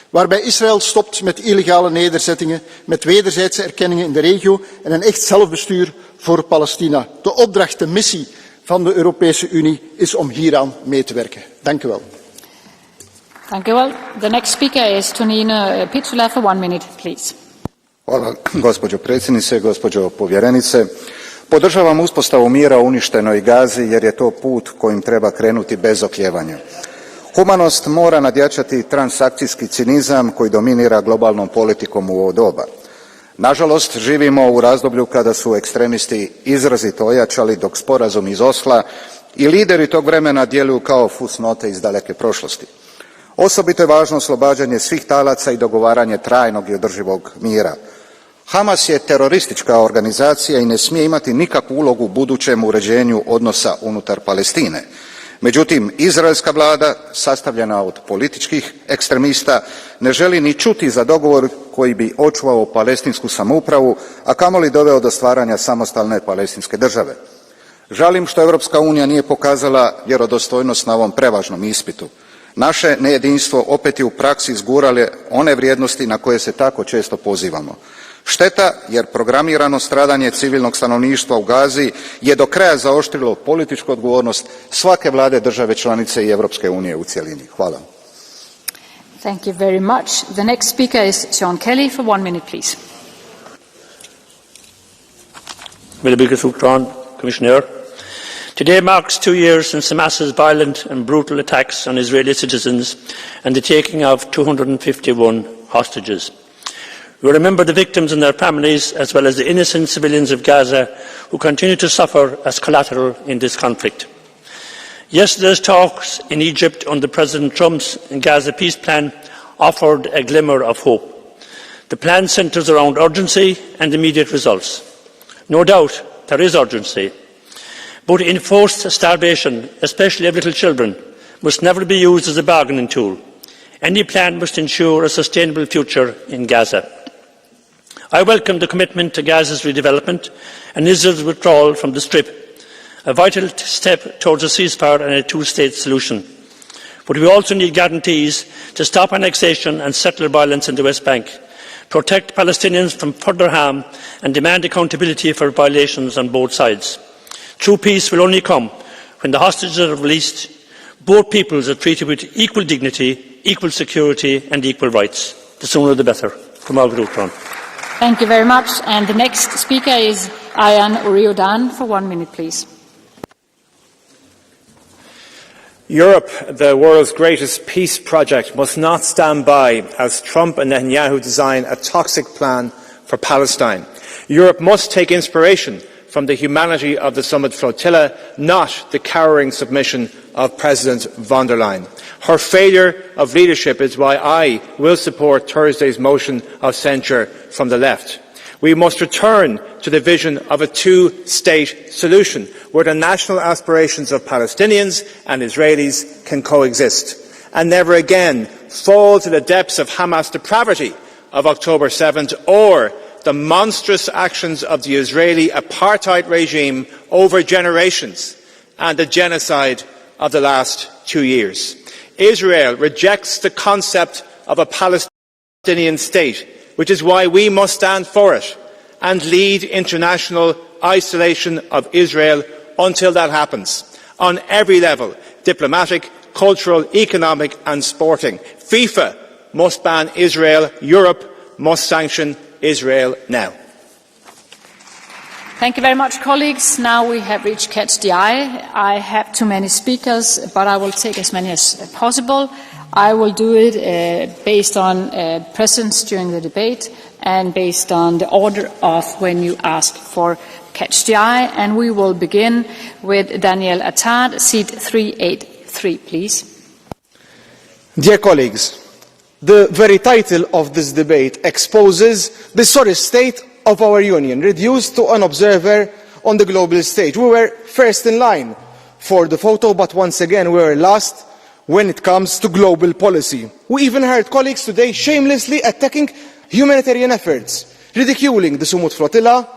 Waarbij Israël stopt met illegale nederzettingen, met wederzijdse erkenningen in de regio en een echt zelfbestuur voor Palestina. De opdracht, de missie van de Europese Unie is om hieraan mee te werken. Dank u wel. Thank you. Well, the next speaker is Tonino Picula for 1 minute, please. Hvala, gospođo predsjednice, gospođo povjerenice. Podržavam uspostavu mira u uništenoj Gazi jer je to put kojim treba krenuti bez oklijevanja. Humanost mora nadjačati transakcijski cinizam koji dominira globalnom politikom u ovo doba. Nažalost, živimo u razdoblju kada su ekstremisti izrazito ojačali dok sporazum iz Osla i lideri tog vremena djeluju kao fusnote iz daleke prošlosti. Osobito je važno oslobađanje svih talaca i dogovaranje trajnog i održivog mira. Hamas je teroristička organizacija i ne smije imati nikakvu ulogu u budućem uređenju odnosa unutar Palestine. Međutim, izraelska vlada, sastavljena od političkih ekstremista, ne želi ni čuti za dogovor koji bi očuvao palestinsku samoupravu, a kamoli doveo do stvaranja samostalne palestinske države. Žalim što Europska unija nije pokazala vjerodostojnost na ovom prevažnom ispitu. Naše nejedinstvo opet je u praksi izgurale one vrijednosti na koje se tako često pozivamo. Šteta jer programirano stradanje civilnog stanovništva u Gazi je do kraja zaoštrilo političku odgovornost svake vlade države članice i Europske unije u cjelini. Hvala. Thank you very much. The next speaker is Sean Kelly for 1 minute, please. Commissioner. Today marks 2 years since Hamas's violent and brutal attacks on Israeli citizens and the taking of 251 hostages. We remember the victims and their families, as well as the innocent civilians of Gaza who continue to suffer as collateral in this conflict. Yesterday's talks in Egypt under President Trump's Gaza peace plan offered a glimmer of hope. The plan centres around urgency and immediate results. No doubt there is urgency. But enforced starvation, especially of little children, must never be used as a bargaining tool. Any plan must ensure a sustainable future in Gaza. I welcome the commitment to Gaza's redevelopment and Israel's withdrawal from the Strip, a vital step towards a ceasefire and a two-state solution. But we also need guarantees to stop annexation and settler violence in the West Bank, protect Palestinians from further harm and demand accountability for violations on both sides. True peace will only come when the hostages are released, both peoples are treated with equal dignity, equal security and equal rights. The sooner the better. Thank you very much. And the next speaker is Ayaan Uriodan for 1 minute, please. Europe, the world's greatest peace project, must not stand by as Trump and Netanyahu design a toxic plan for Palestine. Europe must take inspiration from the humanity of the summit flotilla, not the cowering submission of President von der Leyen. Her failure of leadership is why I will support Thursday's motion of censure from the left. We must return to the vision of a two-state solution, where the national aspirations of Palestinians and Israelis can coexist, and never again fall to the depths of Hamas depravity of October 7th or the monstrous actions of the Israeli apartheid regime over generations and the genocide of the last 2 years. Israel rejects the concept of a Palestinian state, which is why we must stand for it and lead international isolation of Israel until that happens, on every level, diplomatic, cultural, economic and sporting. FIFA must ban Israel. Europe must sanction Israel now. Thank you very much, colleagues. Now we have reached Catch the Eye. I have too many speakers, but I will take as many as possible. I will do it based on presence during the debate and based on the order of when you ask for Catch the Eye. And we will begin with Daniel Attard, seat 383, please. Dear colleagues, the very title of this debate exposes the sorry state of our Union, reduced to an observer on the global stage. We were first in line for the photo, but once again we were last when it comes to global policy. We even heard colleagues today shamelessly attacking humanitarian efforts, ridiculing the Sumut flotilla,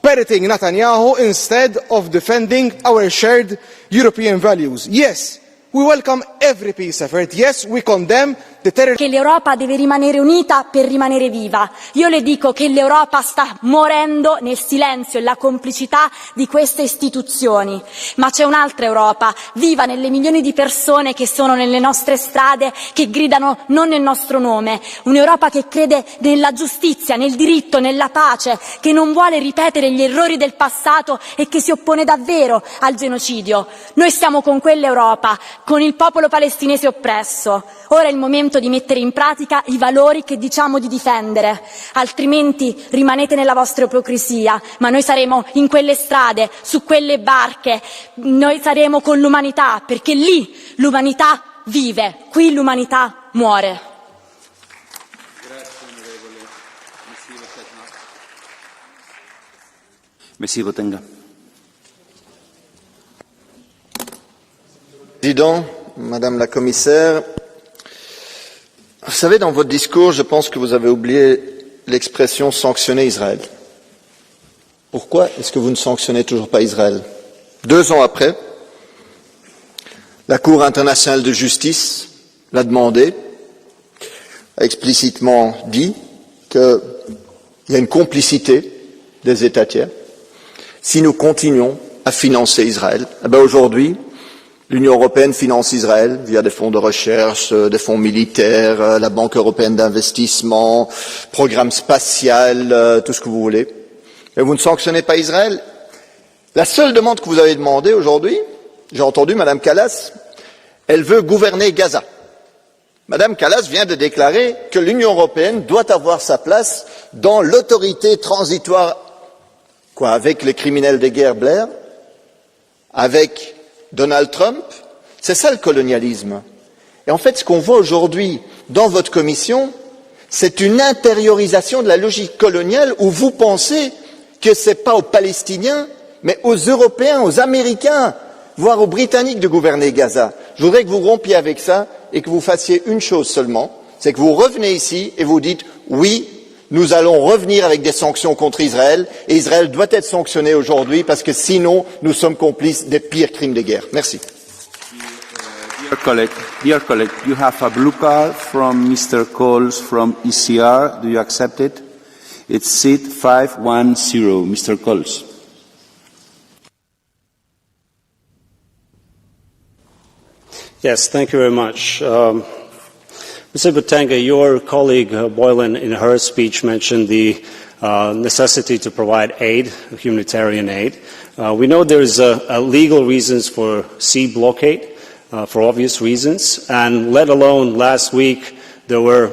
parroting Netanyahu instead of defending our shared European values. Yes, we welcome every peace effort. Yes, we condemn the terror. Che l'Europa deve rimanere unita per rimanere viva. Io le dico che l'Europa sta morendo nel silenzio e la complicità di queste istituzioni. Ma c'è un'altra Europa, viva nelle milioni di persone che sono nelle nostre strade, che gridano non nel nostro nome. Un'Europa che crede nella giustizia, nel diritto, nella pace, che non vuole ripetere gli errori del passato e che si oppone davvero al genocidio. Noi stiamo con quell'Europa, con il popolo palestinese oppresso. Ora è il momento di mettere in pratica i valori che diciamo di difendere, altrimenti rimanete nella vostra ipocrisia, ma noi saremo in quelle strade, su quelle barche, noi saremo con l'umanità, perché lì l'umanità vive, qui l'umanità muore. Président, Madame la Commissaire, vous savez, dans votre discours, je pense que vous avez oublié l'expression sanctionner Israël. Pourquoi est-ce que vous ne sanctionnez toujours pas Israël? 2 ans après, la Cour internationale de justice l'a demandé, a explicitement dit qu'il y a une complicité des États tiers. Si nous continuons à financer Israël, aujourd'hui, l'Union européenne finance Israël via des fonds de recherche, des fonds militaires, la Banque européenne d'investissement, programme spatial, tout ce que vous voulez. Mais vous ne sanctionnez pas Israël. La seule demande que vous avez demandée aujourd'hui, j'ai entendu Madame Kallas, elle veut gouverner Gaza. Madame Kallas vient de déclarer que l'Union européenne doit avoir sa place dans l'autorité transitoire, avec les criminels de guerre Blair, avec Donald Trump, c'est ça le colonialisme. Et en fait, ce qu'on voit aujourd'hui dans votre commission, c'est une intériorisation de la logique coloniale où vous pensez que ce n'est pas aux Palestiniens, mais aux Européens, aux Américains, voire aux Britanniques de gouverner Gaza. Je voudrais que vous rompiez avec ça et que vous fassiez une chose seulement, c'est que vous revenez ici et vous dites oui, nous allons revenir avec des sanctions contre Israël et Israël doit être sanctionné aujourd'hui parce que sinon nous sommes complices des pires crimes de guerre. Merci. Dear colleague, you have a blue card from Mr. Coles from ECR. Do you accept it? It's seat 510, Mr. Coles. Yes, thank you very much. Mr. Butanga, your colleague Boylan in her speech mentioned the necessity to provide aid, humanitarian aid. We know there's legal reasons for sea blockade, for obvious reasons, and let alone last week there were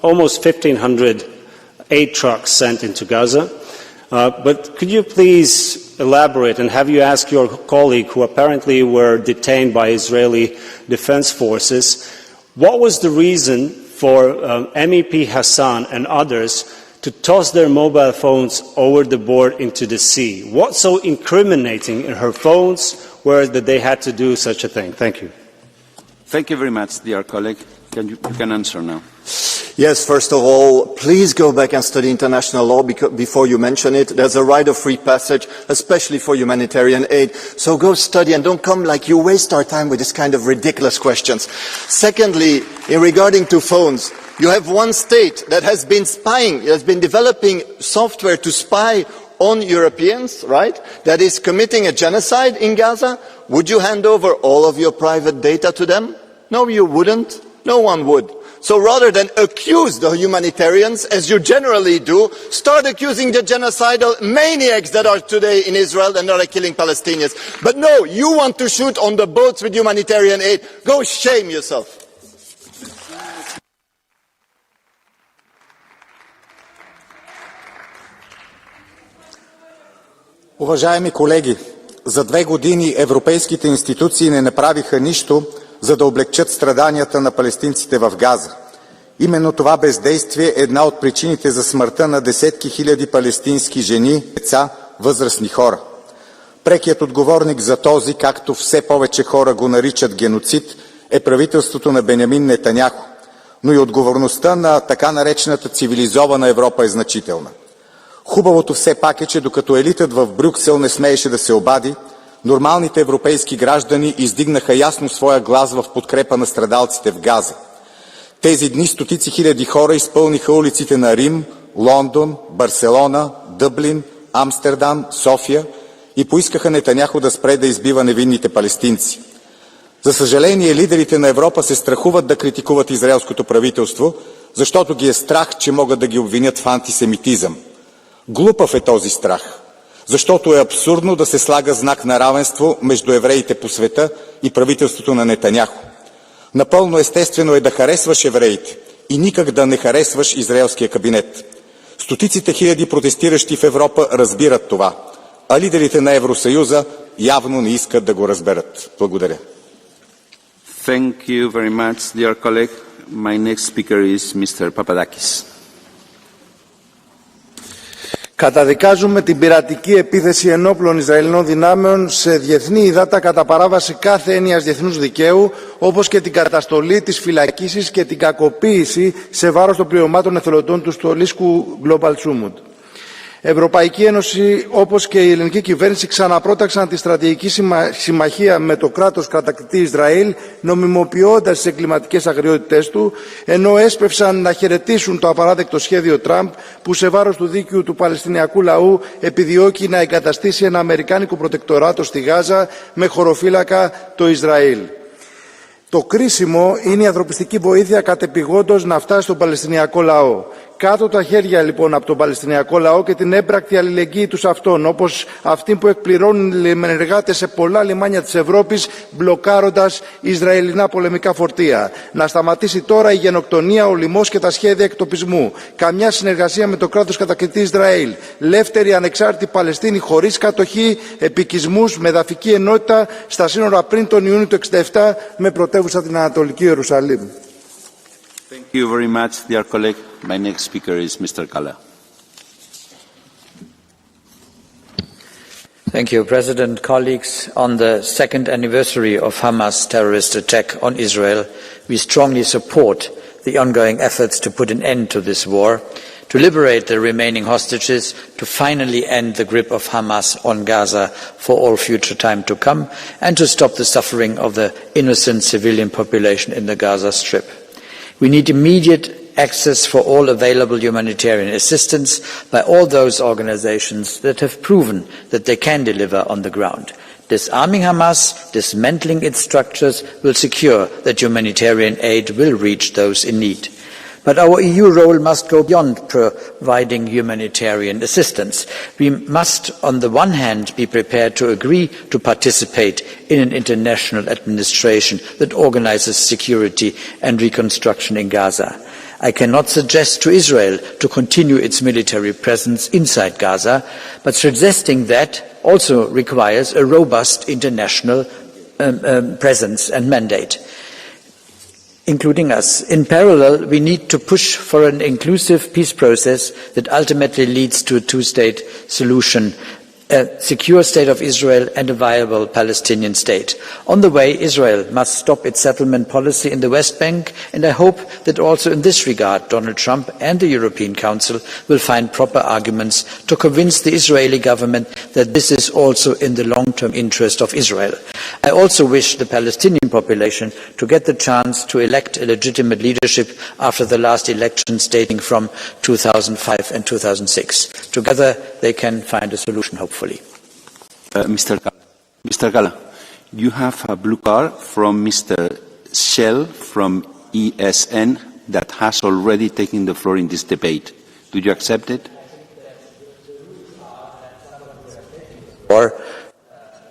almost 1,500 aid trucks sent into Gaza. But could you please elaborate, and have you asked your colleague who apparently were detained by Israeli defense forces, what was the reason for MEP Hassan and others to toss their mobile phones over the board into the sea? What's so incriminating in her phones where that they had to do such a thing? Thank you. Thank you very much, dear colleague. You can answer now. Yes, first of all, please go back and study international law before you mention it. There's a right of free passage, especially for humanitarian aid. So go study and don't come like you waste our time with this kind of ridiculous questions. Secondly, regarding to phones, you have one state that has been spying, has been developing software to spy on Europeans, right? That is committing a genocide in Gaza. Would you hand over all of your private data to them? No, you wouldn't. No one would. So rather than accuse the humanitarians, as you generally do, start accusing the genocidal maniacs that are today in Israel and that are killing Palestinians. But no, you want to shoot on the boats with humanitarian aid. Go shame yourself. Уважаеми колеги, за 2 години европейските институции не направиха нищо, за да облегчат страданията на палестинците в Газа. Именно това бездействие е една от причините за смъртта на десетки хиляди палестински жени, деца, възрастни хора. Прекият отговорник за този, както все повече хора го наричат геноцид, е правителството на Бенямин Нетаняху. Но и отговорността на така наречената цивилизована Европа е значителна. Хубавото все пак е, че докато елитът в Брюксел не смееше да се обади, нормалните европейски граждани издигнаха ясно своя глас в подкрепа на страдалците в Газа. Тези дни стотици хиляди хора изпълниха улиците на Рим, Лондон, Барселона, Дъблин, Амстердам, София и поискаха Нетаняху да спре да избива невинните палестинци. За съжаление, лидерите на Европа се страхуват да критикуват израелското правителство, защото ги е страх, че могат да ги обвинят в антисемитизъм. Глупав е този страх, защото е абсурдно да се слага знак на равенство между евреите по света и правителството на Нетаняху. Напълно естествено е да харесваш евреите и никак да не харесваш израелския кабинет. Стотиците хиляди протестиращи в Европа разбират това, а лидерите на Евросъюза явно не искат да го разберат. Благодаря. Thank you very much, dear colleague. My next speaker is Mr. Papadakis. Καταδικάζουμε την πειρατική επίθεση ενόπλων Ισραηλινών δυνάμεων σε διεθνή υδάτα κατά παράβαση κάθε έννοιας διεθνούς δικαίου, όπως και την καταστολή της φυλακίσης και την κακοποίηση σε βάρος των πληρωμάτων εθελοντών του στολίσκου Global Summit. Ευρωπαϊκή Ένωση, όπως και η ελληνική κυβέρνηση, ξαναπρόταξαν τη στρατηγική συμμαχία με το κράτος κατακτητή Ισραήλ, νομιμοποιώντας τις εγκληματικές αγριότητές του, ενώ έσπευσαν να χαιρετήσουν το απαράδεκτο σχέδιο Τραμπ, που σε βάρος του δίκαιου του Παλαιστινιακού λαού επιδιώκει να εγκαταστήσει ένα αμερικάνικο προτεκτοράτο στη Γάζα με χωροφύλακα το Ισραήλ. Το κρίσιμο είναι η ανθρωπιστική βοήθεια κατεπηγόντως να φτάσει στον Παλαιστινιακό λαό. Κάτω τα χέρια λοιπόν από τον Παλαιστινιακό λαό και την έμπρακτη αλληλεγγύη τους αυτών, όπως αυτοί που εκπληρώνουν λιμενεργάτες σε πολλά λιμάνια της Ευρώπης, μπλοκάροντας Ισραηλινά πολεμικά φορτία. Να σταματήσει τώρα η γενοκτονία, ο λοιμός και τα σχέδια εκτοπισμού. Καμιά συνεργασία με το κράτος κατακτητή Ισραήλ. Λεύτερη ανεξάρτητη Παλαιστίνη χωρίς κατοχή, επικισμούς, με εδαφική ενότητα στα σύνορα πριν τον Ιούνιο του 1967 με πρωτεύουσα την Ανατολική Ιερουσαλήμ. Thank you very much, dear colleague. My next speaker is Mr. Kalla. Thank you, President. Colleagues, on the second anniversary of Hamas' terrorist attack on Israel, we strongly support the ongoing efforts to put an end to this war, to liberate the remaining hostages, to finally end the grip of Hamas on Gaza for all future time to come, and to stop the suffering of the innocent civilian population in the Gaza Strip. We need immediate access for all available humanitarian assistance by all those organizations that have proven that they can deliver on the ground. Disarming Hamas, dismantling its structures will secure that humanitarian aid will reach those in need. But our EU role must go beyond providing humanitarian assistance. We must, on the one hand, be prepared to agree to participate in an international administration that organizes security and reconstruction in Gaza. I cannot suggest to Israel to continue its military presence inside Gaza, but suggesting that also requires a robust international presence and mandate, including us. In parallel, we need to push for an inclusive peace process that ultimately leads to a two-state solution, a secure state of Israel and a viable Palestinian state. On the way, Israel must stop its settlement policy in the West Bank, and I hope that also in this regard, Donald Trump and the European Council will find proper arguments to convince the Israeli government that this is also in the long-term interest of Israel. I also wish the Palestinian population to get the chance to elect a legitimate leadership after the last elections dating from 2005 and 2006. Together, they can find a solution, hopefully. Mr. Gala, you have a blue card from Mr. Shell from ESN that has already taken the floor in this debate. Do you accept it? Or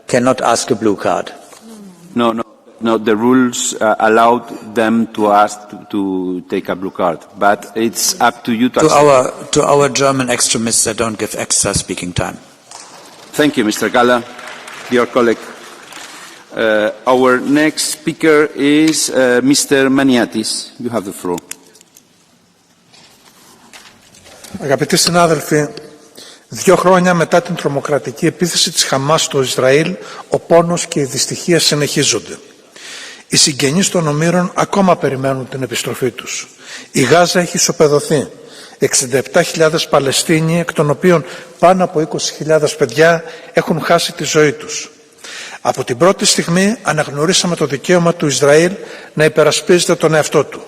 cannot ask a blue card. No, the rules allowed them to ask to take a blue card, but it's up to you to accept. To our German extremists, I don't give extra speaking time. Thank you, Mr. Gala. Dear colleague, our next speaker is Mr. Maniatis. You have the floor. Αγαπητοί συνάδελφοι, 2 χρόνια μετά την τρομοκρατική επίθεση της Χαμάς στο Ισραήλ, ο πόνος και η δυστυχία συνεχίζονται. Οι συγγενείς των ομήρων ακόμα περιμένουν την επιστροφή τους. Η Γάζα έχει ισοπεδωθεί. 67.000 Παλαιστίνοι, εκ των οποίων πάνω από 20.000 παιδιά έχουν χάσει τη ζωή τους. Από την πρώτη στιγμή αναγνωρίσαμε το δικαίωμα του Ισραήλ να υπερασπίζεται τον εαυτό του.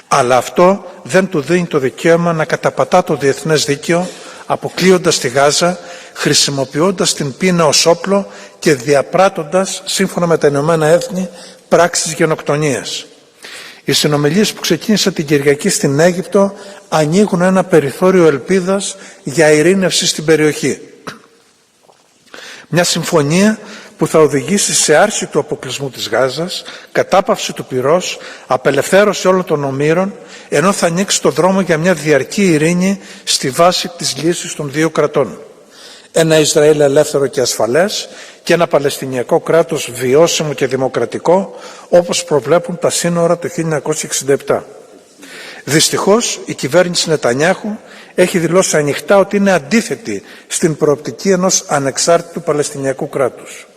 Αλλά αυτό δεν του δίνει το δικαίωμα να καταπατά το διεθνές δίκαιο, αποκλείοντας τη Γάζα, χρησιμοποιώντας την πείνα ως όπλο και διαπράττοντας, σύμφωνα με τα Ηνωμένα Έθνη, πράξεις γενοκτονίας. Οι συνομιλίες που ξεκίνησαν την Κυριακή στην Αίγυπτο ανοίγουν ένα περιθώριο ελπίδας για ειρήνευση στην περιοχή. Μια συμφωνία που θα οδηγήσει σε άρση του αποκλεισμού της Γάζας, κατάπαυση του πυρός, απελευθέρωση όλων των ομήρων, ενώ θα ανοίξει το δρόμο για μια διαρκή ειρήνη στη βάση της λύσης των 2 κρατών. Ένα Ισραήλ ελεύθερο και ασφαλές και ένα Παλαιστινιακό κράτος βιώσιμο και δημοκρατικό, όπως προβλέπουν τα σύνορα του 1967. Δυστυχώς, η κυβέρνηση Νετανιάχου έχει δηλώσει ανοιχτά ότι είναι αντίθετη στην προοπτική ενός ανεξάρτητου Παλαιστινιακού κράτους.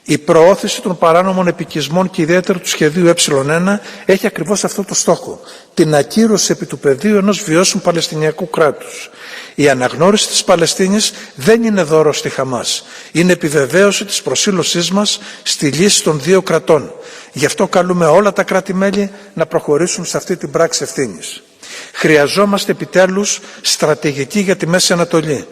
Η προώθηση των παράνομων επικισμών και ιδιαίτερα του σχεδίου Ε1 έχει ακριβώς αυτό το στόχο, την ακύρωση επί του πεδίου ενός βιώσιμου Παλαιστινιακού κράτους. Η αναγνώριση της Παλαιστίνης δεν είναι δώρο στη Χαμάς, είναι επιβεβαίωση της προσήλωσής μας στη λύση των 2 κρατών. Γι' αυτό καλούμε όλα τα κράτη-μέλη να προχωρήσουν σε αυτή την πράξη ευθύνης. Χρειαζόμαστε επιτέλους στρατηγική για τη Μέση Ανατολή.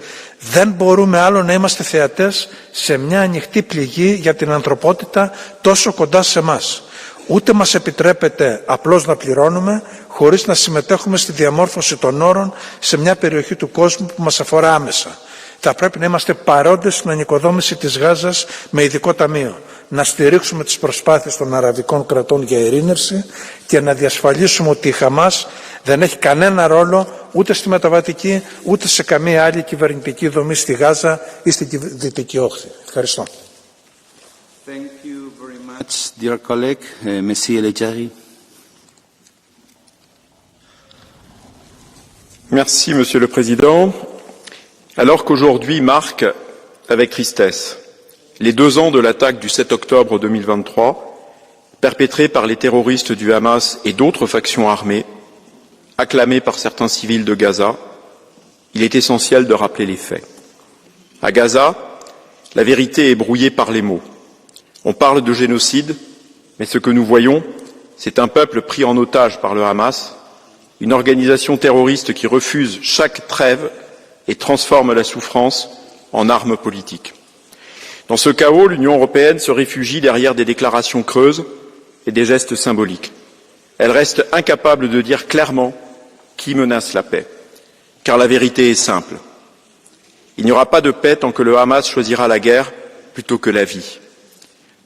Δεν μπορούμε άλλο να είμαστε θεατές σε μια ανοιχτή πληγή για την ανθρωπότητα τόσο κοντά σε εμάς. Ούτε μας επιτρέπεται απλώς να πληρώνουμε χωρίς να συμμετέχουμε στη διαμόρφωση των όρων σε μια περιοχή του κόσμου που μας αφορά άμεσα. Θα πρέπει να είμαστε παρόντες στην ανοικοδόμηση της Γάζας με ειδικό ταμείο, να στηρίξουμε τις προσπάθειες των αραβικών κρατών για ειρήνευση και να διασφαλίσουμε ότι η Χαμάς δεν έχει κανένα ρόλο ούτε στη μεταβατική ούτε σε καμία άλλη κυβερνητική δομή στη Γάζα ή στη Δυτική Όχθη. Ευχαριστώ. Thank you very much, dear colleague, Monsieur Lejari. Merci, Monsieur le Président. Alors qu'aujourd'hui marque avec tristesse les 2 ans de l'attaque du 7 octobre 2023, perpétrée par les terroristes du Hamas et d'autres factions armées, acclamée par certains civils de Gaza. Il est essentiel de rappeler les faits. À Gaza, la vérité est brouillée par les mots. On parle de génocide, mais ce que nous voyons, c'est un peuple pris en otage par le Hamas, une organisation terroriste qui refuse chaque trêve et transforme la souffrance en arme politique. Dans ce chaos, l'Union européenne se réfugie derrière des déclarations creuses et des gestes symboliques. Elle reste incapable de dire clairement qui menace la paix, car la vérité est simple. Il n'y aura pas de paix tant que le Hamas choisira la guerre plutôt que la vie.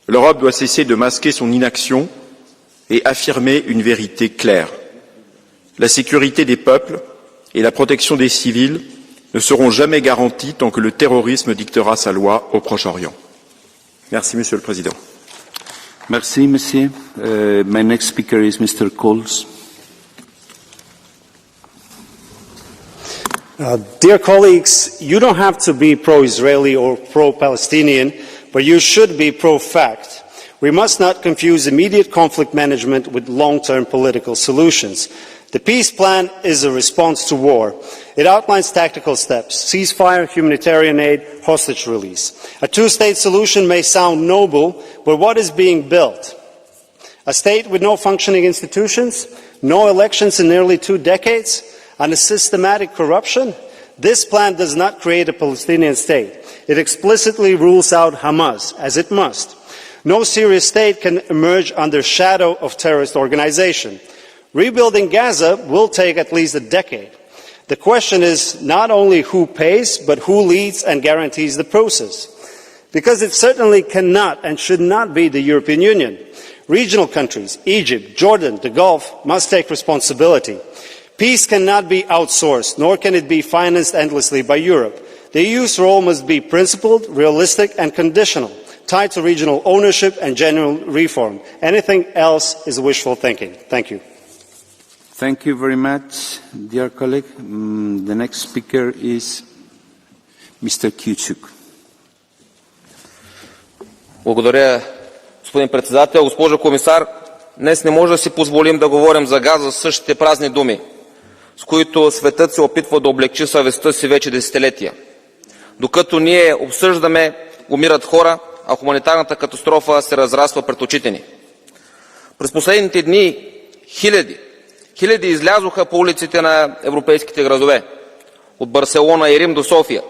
L'Europe doit cesser de masquer son inaction et affirmer une vérité claire. La sécurité des peuples et la protection des civils ne seront jamais garanties tant que le terrorisme dictera sa loi au Proche-Orient. Merci, Monsieur le Président. Merci, Monsieur. My next speaker is Mr. Coles. Dear colleagues, you don't have to be pro-Israeli or pro-Palestinian, but you should be pro-fact. We must not confuse immediate conflict management with long-term political solutions. The peace plan is a response to war. It outlines tactical steps: ceasefire, humanitarian aid, hostage release. A two-state solution may sound noble, but what is being built? A state with no functioning institutions, no elections in nearly 2 decades, and a systematic corruption? This plan does not create a Palestinian state. It explicitly rules out Hamas, as it must. No serious state can emerge under shadow of terrorist organization. Rebuilding Gaza will take at least a decade. The question is not only who pays, but who leads and guarantees the process. Because it certainly cannot and should not be the European Union. Regional countries, Egypt, Jordan, the Gulf, must take responsibility. Peace cannot be outsourced, nor can it be financed endlessly by Europe. The EU's role must be principled, realistic and conditional, tied to regional ownership and genuine reform. Anything else is wishful thinking. Thank you. Thank you very much, dear colleague. The next speaker is Mr. Kyuchuk. Благодаря, господин председател. Госпожо комисар, днес не може да си позволим да говорим за Газа с същите празни думи, с които светът се опитва да облегчи съвестта си вече десетилетия. Докато ние обсъждаме, умират хора, а хуманитарната катастрофа се разраства пред очите ни. През последните дни хиляди излязоха по улиците на европейските градове, от Барселона и Рим до София,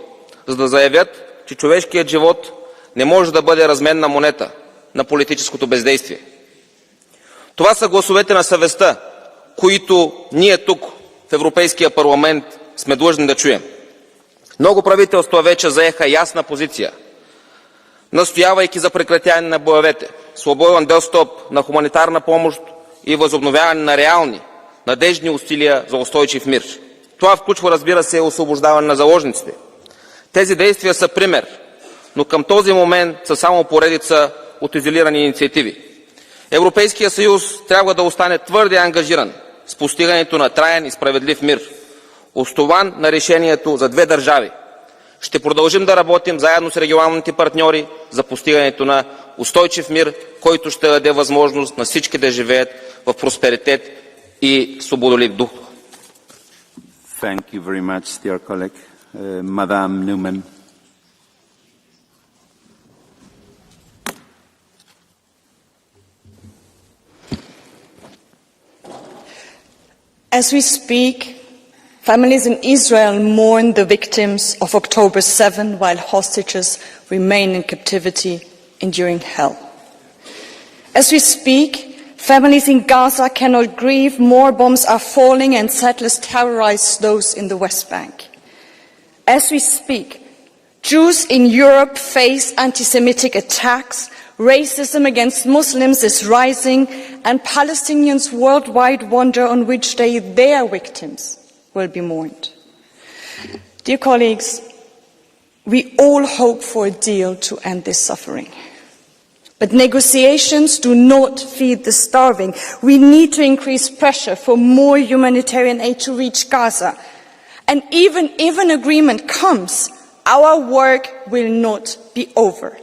за да заявят, че човешкият живот не може да бъде разменна монета на политическото бездействие. Това са гласовете на съвестта, които ние тук в Европейския парламент сме длъжни да чуем. Много правителства вече заеха ясна позиция, настоявайки за прекратяване на боевете, свободен достъп на хуманитарна помощ и възобновяване на реални, надеждни усилия за устойчив мир. Това включва, разбира се, освобождаване на заложниците. Тези действия са пример, но към този момент са само поредица от изолирани инициативи. Европейския съюз трябва да остане твърде ангажиран с постигането на траен и справедлив мир, основан на решението за 2 държави. Ще продължим да работим заедно с регионалните партньори за постигането на устойчив мир, който ще даде възможност на всички да живеят в просперитет и свободолюбив дух. Thank you very much, dear colleague. Madame Newman. As we speak, families in Israel mourn the victims of October 7 while hostages remain in captivity, enduring hell. As we speak, families in Gaza cannot grieve, more bombs are falling and settlers terrorize those in the West Bank. As we speak, Jews in Europe face anti-Semitic attacks, racism against Muslims is rising, and Palestinians worldwide wonder on which day their victims will be mourned. Dear colleagues, we all hope for a deal to end this suffering. But negotiations do not feed the starving. We need to increase pressure for more humanitarian aid to reach Gaza. And even if an agreement comes, our work will not be over.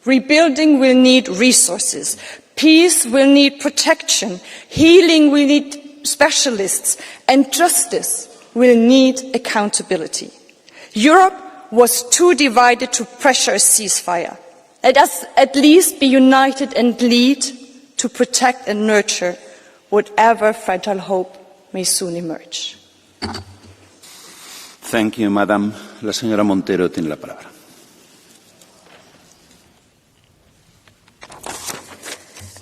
Rebuilding will need resources. Peace will need protection. Healing will need specialists. And justice will need accountability. Europe was too divided to pressure a ceasefire. Let us at least be united and lead to protect and nurture whatever fragile hope may soon emerge. Thank you, Madam. La señora Montero tiene la palabra.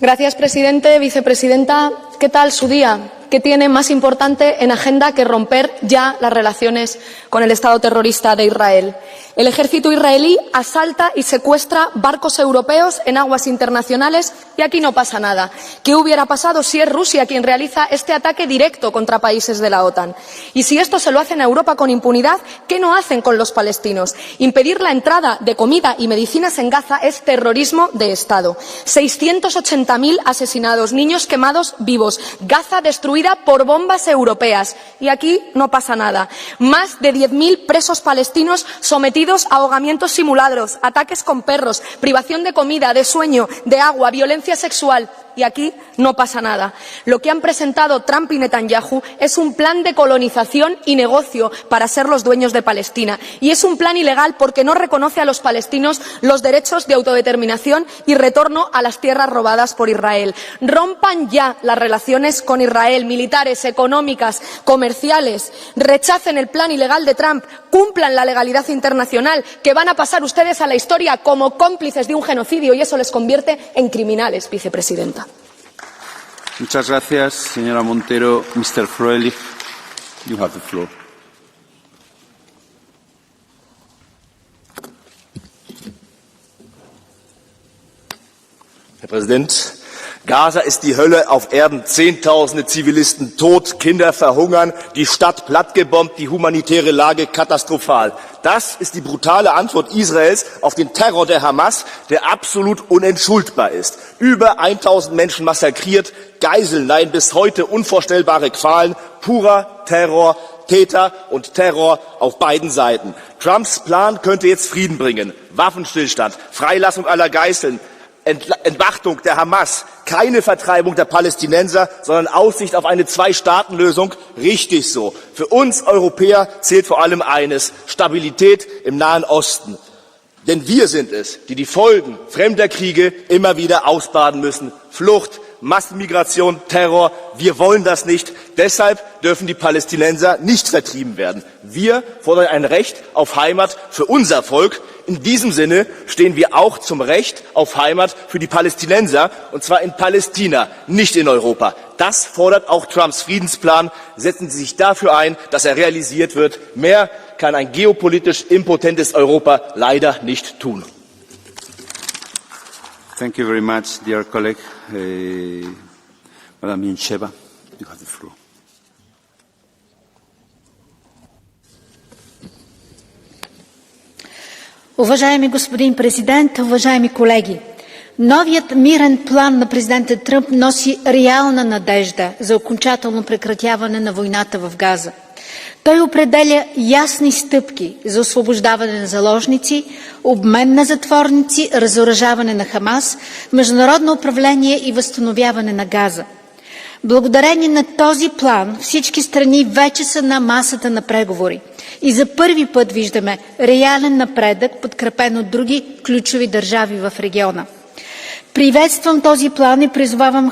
Gracias, presidente. Vicepresidenta, ¿qué tal su día? ¿Qué tiene más importante en agenda que romper ya las relaciones con el Estado terrorista de Israel? El ejército israelí asalta y secuestra barcos europeos en aguas internacionales y aquí no pasa nada. ¿Qué hubiera pasado si es Rusia quien realiza este ataque directo contra países de la OTAN? Y si esto se lo hacen a Europa con impunidad, ¿qué no hacen con los palestinos? Impedir la entrada de comida y medicinas en Gaza es terrorismo de Estado. 680.000 asesinados, niños quemados vivos, Gaza destruida por bombas europeas. Y aquí no pasa nada. Más de 10.000 presos palestinos sometidos a ahogamientos simulados, ataques con perros, privación de comida, de sueño, de agua, violencia sexual. Y aquí no pasa nada. Lo que han presentado Trump y Netanyahu es un plan de colonización y negocio para ser los dueños de Palestina. Y es un plan ilegal porque no reconoce a los palestinos los derechos de autodeterminación y retorno a las tierras robadas por Israel. Rompan ya las relaciones con Israel, militares, económicas, comerciales. Rechacen el plan ilegal de Trump. Cumplan la legalidad internacional, que van a pasar ustedes a la historia como cómplices de un genocidio y eso les convierte en criminales, vicepresidenta. Muchas gracias, señora Montero. Mr. Froelich, you have the floor. Herr Präsident, Gaza ist die Hölle auf Erden. Zehntausende Zivilisten tot, Kinder verhungern, die Stadt plattgebombt, die humanitäre Lage katastrophal. Das ist die brutale Antwort Israels auf den Terror der Hamas, der absolut unentschuldbar ist. Über 1000 Menschen massakriert, Geiseln leiden bis heute unvorstellbare Qualen, purer Terror, Täter und Terror auf beiden Seiten. Trumps Plan könnte jetzt Frieden bringen, Waffenstillstand, Freilassung aller Geiseln, Entmachtung der Hamas, keine Vertreibung der Palästinenser, sondern Aussicht auf eine Zwei-Staaten-Lösung. Richtig so. Für uns Europäer zählt vor allem eines: Stabilität im Nahen Osten. Denn wir sind es, die die Folgen fremder Kriege immer wieder ausbaden müssen. Flucht, Massenmigration, Terror. Wir wollen das nicht. Deshalb dürfen die Palästinenser nicht vertrieben werden. Wir fordern ein Recht auf Heimat für unser Volk. In diesem Sinne stehen wir auch zum Recht auf Heimat für die Palästinenser, und zwar in Palästina, nicht in Europa. Das fordert auch Trumps Friedensplan. Setzen Sie sich dafür ein, dass er realisiert wird. Mehr kann ein geopolitisch impotentes Europa leider nicht tun. Thank you very much, dear colleague. Madame Yincheva, you have the floor. Уважаеми господин президент, уважаеми колеги! Новият мирен план на президента Тръмп носи реална надежда за окончателно прекратяване на войната в Газа. Той определя ясни стъпки за освобождаване на заложници, обмен на затворници, разоръжаване на Хамас, международно управление и възстановяване на Газа. Благодарение на този план всички страни вече са на масата на преговори и за първи път виждаме реален напредък, подкрепен от други ключови държави в региона. Приветствам този план и призовавам